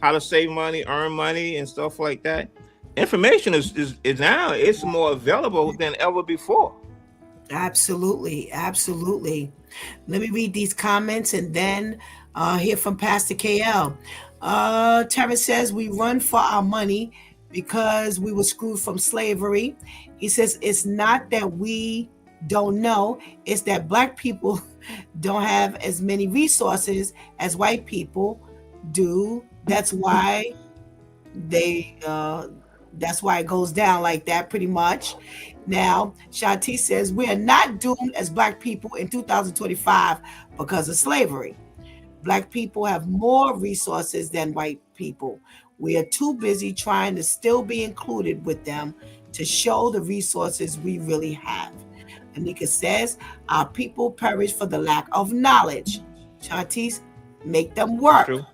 how to save money, earn money, and stuff like that. Information is now it's more available than ever before. Absolutely. Absolutely. Let me read these comments and then hear from Pastor KL. Terrence says we run for our money because we were screwed from slavery. He says it's not that we don't know, it's that black people don't have as many resources as white people do. They that's why it goes down like that pretty much. Now, Shanti says we are not doomed as black people in 2025 because of slavery. Black people have more resources than white people. We are too busy trying to still be included with them to show the resources we really have. Anika says our people perish for the lack of knowledge. Shanti's make them That's work. true.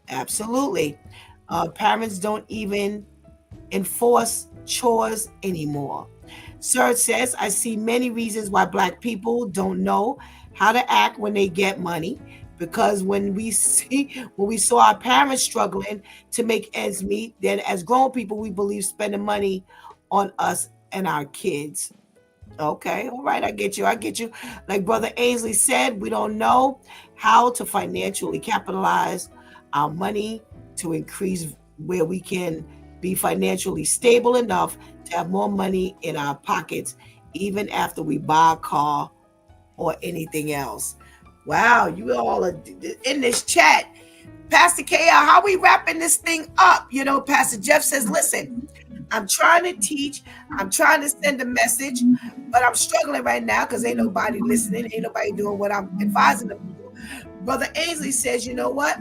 Absolutely. Parents don't even enforce chores anymore. Serge says, I see many reasons why black people don't know how to act when they get money. Because when we saw our parents struggling to make ends meet, then as grown people, we believe spending money on us and our kids. Okay, all right, I get you. I get you. Like Brother Ainsley said, we don't know how to financially capitalize our money to increase where we can be financially stable enough to have more money in our pockets, even after we buy a car or anything else. Wow, you all are in this chat. Pastor KL, how we wrapping this thing up? Pastor Jeff says, listen, I'm trying to teach. I'm trying to send a message, but I'm struggling right now because ain't nobody listening. Ain't nobody doing what I'm advising them to do. Brother Ainsley says, you know what?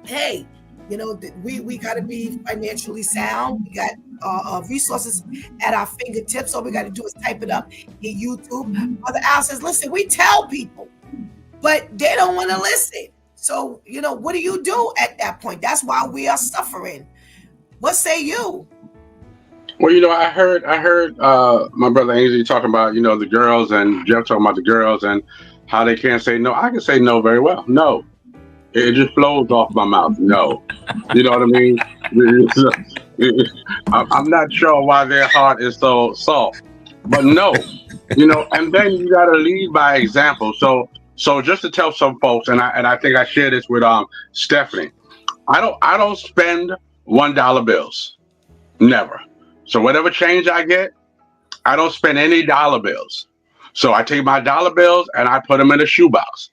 Hey, we got to be financially sound. We got resources at our fingertips. All we got to do is type it up in YouTube. Brother Al says, listen, we tell people, but they don't want to listen. So, what do you do at that point? That's why we are suffering. What say you? Well, I heard my brother Ainsley talking about, the girls, and Jeff talking about the girls and how they can't say no. I can say no very well. No. It just flows off my mouth. No. You know what I mean? I'm not sure why their heart is so soft. But no. And then you gotta lead by example. So just to tell some folks, and I think I shared this with Stephanie, I don't spend $1 bills. Never. So whatever change I get, I don't spend any dollar bills. So I take my dollar bills and I put them in a shoebox.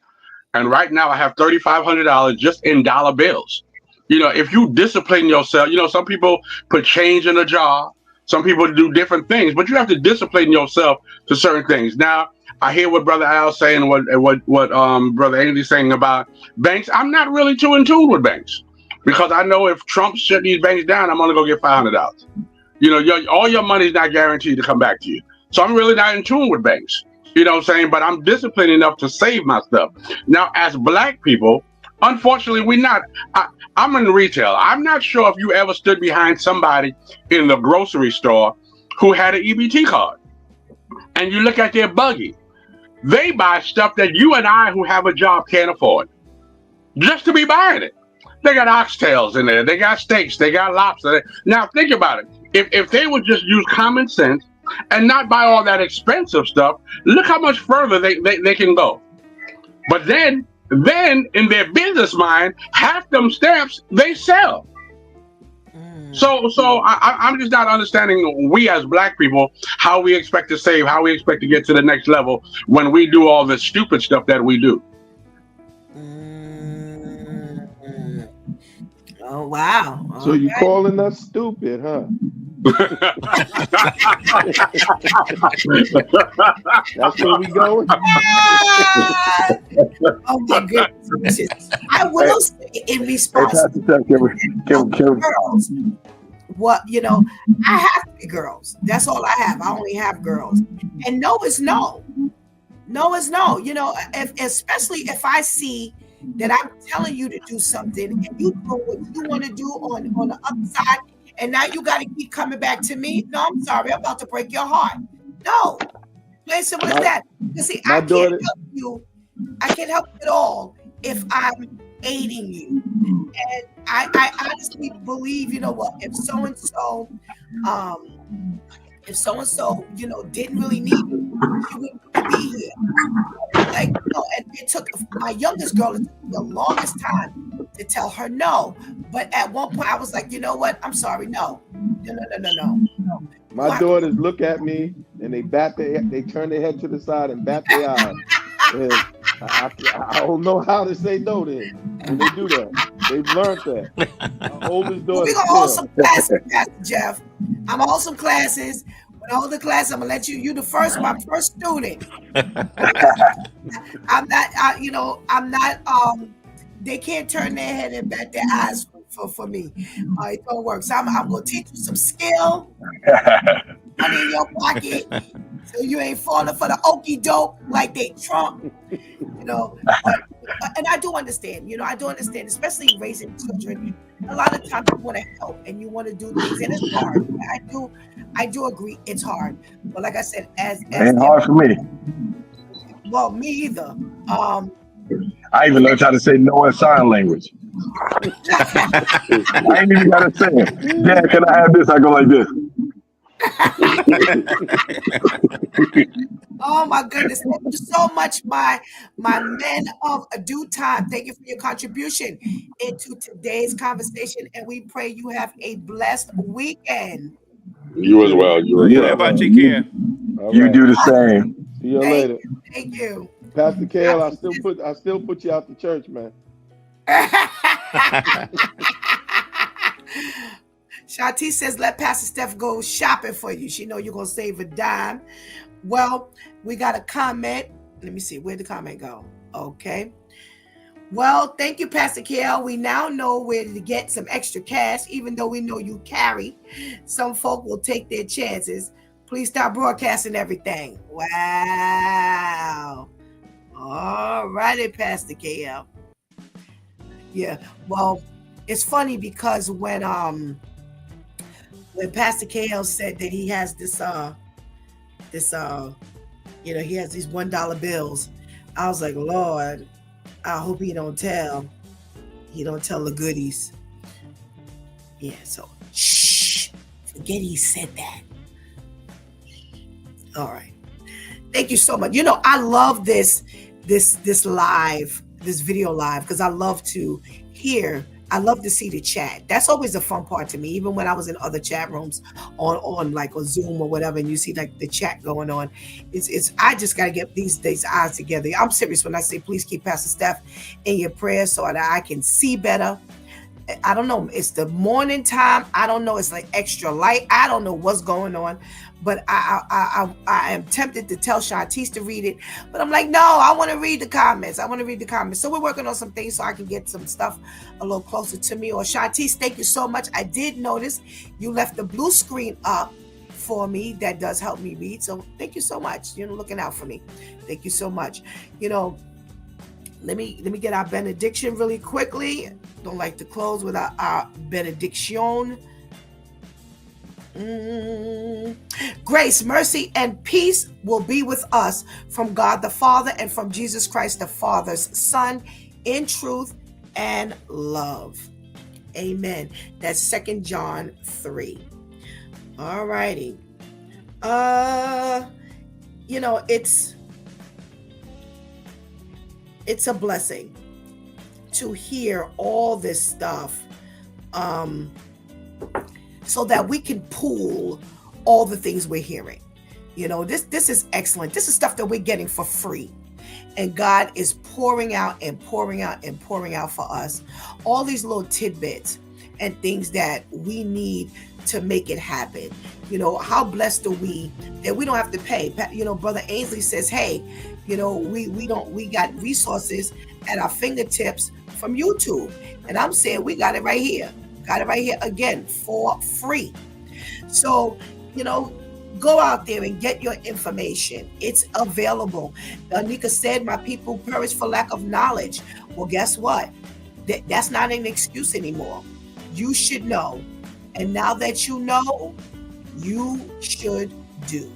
And right now I have $3,500 just in dollar bills. If you discipline yourself, some people put change in a jar. Some people do different things, but you have to discipline yourself to certain things. Now, I hear what Brother Al saying, what Brother Andy saying about banks. I'm not really too in tune with banks because I know if Trump shut these banks down, I'm only gonna get $500. All your money is not guaranteed to come back to you. So I'm really not in tune with banks. You know what I'm saying? But I'm disciplined enough to save my stuff. Now, as Black people, unfortunately, we're not. I'm in retail. I'm not sure if you ever stood behind somebody in the grocery store who had an EBT card. And you look at their buggy. They buy stuff that you and I who have a job can't afford. Just to be buying it. They got oxtails in there. They got steaks. They got lobster. Now, think about it. If they would just use common sense and not buy all that expensive stuff, look how much further they can go. But then in their business mind, half them stamps they sell. So I'm just not understanding, we as Black people, how we expect to save, how we expect to get to the next level when we do all this stupid stuff that we do. Oh, wow. So you calling us stupid, huh? That's where we going. Oh my goodness! I will say in response to girls, I have to be girls. That's all I have. I only have girls, and no is no. No is no. Especially if I see that I'm telling you to do something and you do what you want to do on the other side, and now you got to keep coming back to me. No, I'm sorry, I'm about to break your heart. No, plain simple as that. You see, I can't help you. I can't help you at all if I'm aiding you. And I honestly believe, if so and so, didn't really need you, she wouldn't be here. And it took my youngest girl, it took me the longest time to tell her no. But at one point I was like, you know what? I'm sorry, no. My daughters look at me and they turn their head to the side and bat their eyes. And I don't know how to say no to them when they do that. They've learned that. My oldest daughter. We're gonna hold some classes, Pastor Jeff. I'm gonna hold some classes. When I hold the class, I'm gonna let you the first, my first student. I'm not, they can't turn their head and bat their eyes for me. It don't work. So I'm gonna teach you some skill. Money in your pocket, so you ain't falling for the okie doke like they Trump. And I do understand. I do understand, especially raising children. A lot of times you want to help and you want to do things, and it's hard. I do agree, it's hard. But like I said, as ain't hard for me. Well, me either. I even learned how to say no in sign language. I ain't even gotta say it. Dad, can I have this? I go like this. Oh my goodness. Thank you so much, my men of due time. Thank you for your contribution into today's conversation, and we pray you have a blessed weekend. You as well. Everybody take care. You do the same. See you later. Thank you. Pastor Kale, I still put you out the church, man. Shanti says, let Pastor Steph go shopping for you. She know you're going to save a dime. Well, we got a comment. Let me see. Where'd the comment go? Okay. Well, thank you, Pastor KL. We now know where to get some extra cash, even though we know you carry. Some folk will take their chances. Please stop broadcasting everything. Wow. All righty, Pastor KL. Yeah. Well, it's funny because when Pastor KL said that he has he has these $1 bills, I was like, Lord, I hope he don't tell the goodies. Yeah, so shh, forget he said that. All right. Thank you so much. I love this video live, because I love to see the chat. That's always a fun part to me, even when I was in other chat rooms on like on Zoom or whatever, and you see like the chat going on. I just got to get these eyes together. I'm serious when I say please keep Pastor Steph in your prayers so that I can see better. I don't know. It's the morning time. I don't know. It's like extra light. I don't know what's going on, but I am tempted to tell Shantice to read it, but I'm like, no, I want to read the comments. So we're working on some things so I can get some stuff a little closer to me. Or Shantice, thank you so much. I did notice you left the blue screen up for me. That does help me read. So thank you so much. Looking out for me. Thank you so much. Let me get our benediction really quickly. Don't like to close without our benediction. Grace, mercy, and peace will be with us from God the Father and from Jesus Christ the Father's Son, in truth and love. Amen. That's 2 John 3. All righty. It's a blessing to hear all this stuff, so that we can pool all the things we're hearing. This is excellent. This is stuff that we're getting for free, and God is pouring out and pouring out and pouring out for us all these little tidbits and things that we need to make it happen. How blessed are we that we don't have to pay? Brother Ainsley says, hey, we got resources at our fingertips from YouTube. And I'm saying we got it right here. Again for free. So, go out there and get your information. It's available. Anika said, my people perish for lack of knowledge. Well, guess what? That's not an excuse anymore. You should know. And now that you know, you should do.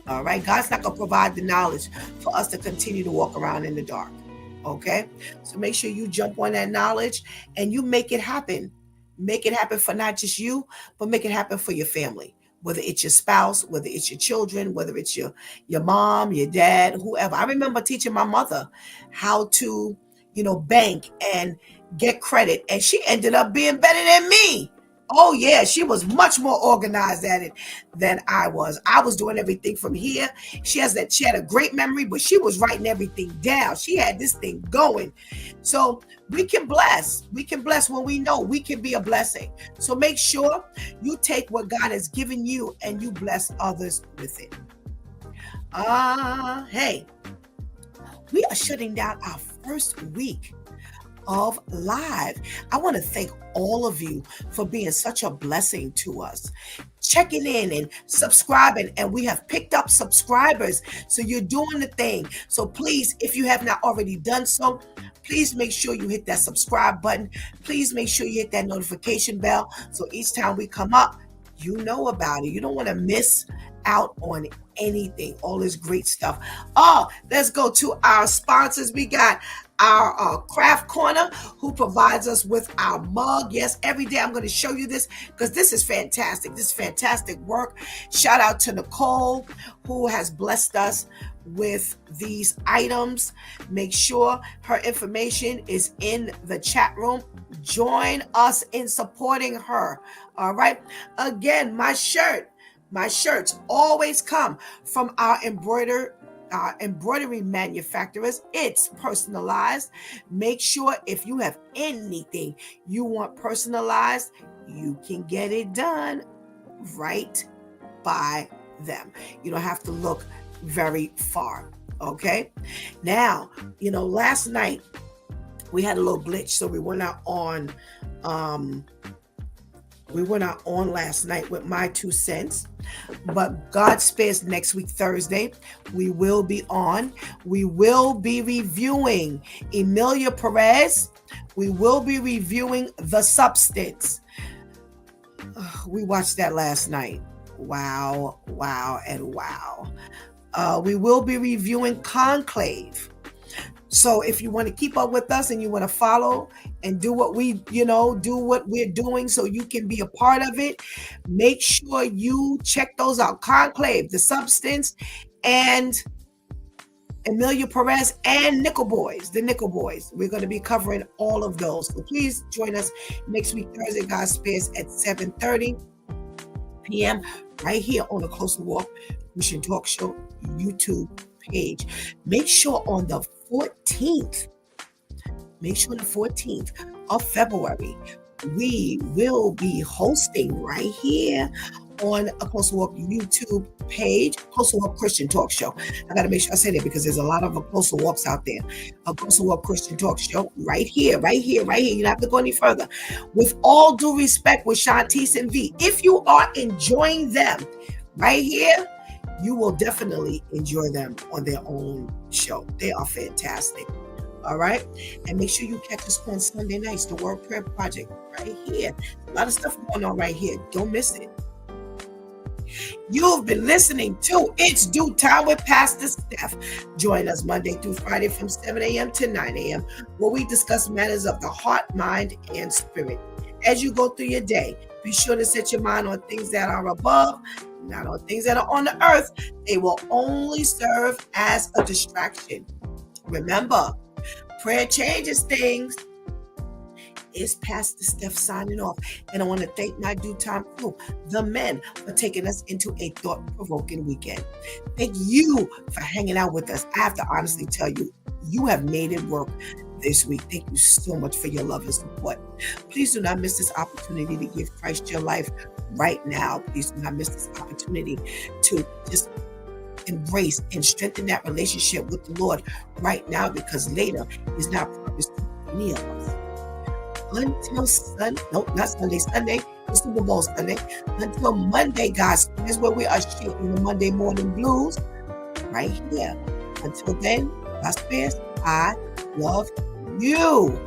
All right. God's not going to provide the knowledge for us to continue to walk around in the dark. Okay. So make sure you jump on that knowledge and you make it happen. Make it happen for not just you, but make it happen for your family. Whether it's your spouse, whether it's your children, whether it's your mom, your dad, whoever. I remember teaching my mother how to, bank and get credit. And she ended up being better than me. Oh yeah, she was much more organized at it than I was. I was doing everything from here. She had a great memory, but she was writing everything down. She had this thing going. So we can bless. We can bless when we know we can be a blessing. So make sure you take what God has given you and you bless others with it. Hey, we are shutting down our first week of live. I want to thank all of you for being such a blessing to us, checking in and subscribing, and we have picked up subscribers, so you're doing the thing. So please, if you have not already done so, please make sure you hit that subscribe button. Please make sure you hit that notification bell, so each time we come up, you know about it. You don't want to miss out on anything, all this great stuff. Let's go to our sponsors. We got our craft corner, who provides us with our mug. Yes, every day I'm going to show you this because this is fantastic. This is fantastic work. Shout out to Nicole, who has blessed us with these items. Make sure her information is in the chat room. Join us in supporting her. All right. Again, my shirts always come from our embroidery manufacturers. It's personalized. Make sure if you have anything you want personalized, you can get it done right by them. You don't have to look very far. Okay. Now, last night we had a little glitch, so we were not on. Last night with my 2 cents, but God spares next week, Thursday. We will be on. We will be reviewing Emilia Perez. We will be reviewing The Substance. We watched that last night. Wow, and wow. We will be reviewing Conclave. So if you want to keep up with us and you want to follow and do what we're doing so you can be a part of it, make sure you check those out. Conclave, The Substance, and Emilia Perez, and the Nickel Boys. We're going to be covering all of those. So please join us next week, Thursday, God spares, at 7:30 p.m. right here on the Closer Walk Christian Talk Show YouTube page. Make sure on the 14th of February, we will be hosting right here on a Closer Walk YouTube page, Closer Walk Christian Talk Show. I got to make sure I say that because there's a lot of Closer Walks out there. A Closer Walk Christian Talk Show right here. You don't have to go any further. With all due respect, with Shantice and V, if you are enjoying them right here, you will definitely enjoy them on their own show. They are fantastic. All right. And make sure you catch us on Sunday nights, the Word Prayer Project right here. A lot of stuff going on right here. Don't miss it. You've been listening to It's Due Time with Pastor Steph. Join us Monday through Friday from 7 a.m. to 9 a.m. where we discuss matters of the heart, mind, and spirit. As you go through your day, be sure to set your mind on things that are above, not on things that are on the earth. They will only serve as a distraction. Remember, prayer changes things. It's Pastor Steph signing off. And I want to thank my due time crew, the men, for taking us into a thought-provoking weekend. Thank you for hanging out with us. I have to honestly tell you, you have made it work this week. Thank you so much for your love and support. Please do not miss this opportunity to give Christ your life right now. Please do not miss this opportunity to just embrace and strengthen that relationship with the Lord right now, because later is not promised to any of us. Until Sunday, the Super Bowl Sunday, until Monday, guys, is where we are shaking the Monday morning blues right here. Until then, God spares, I love you.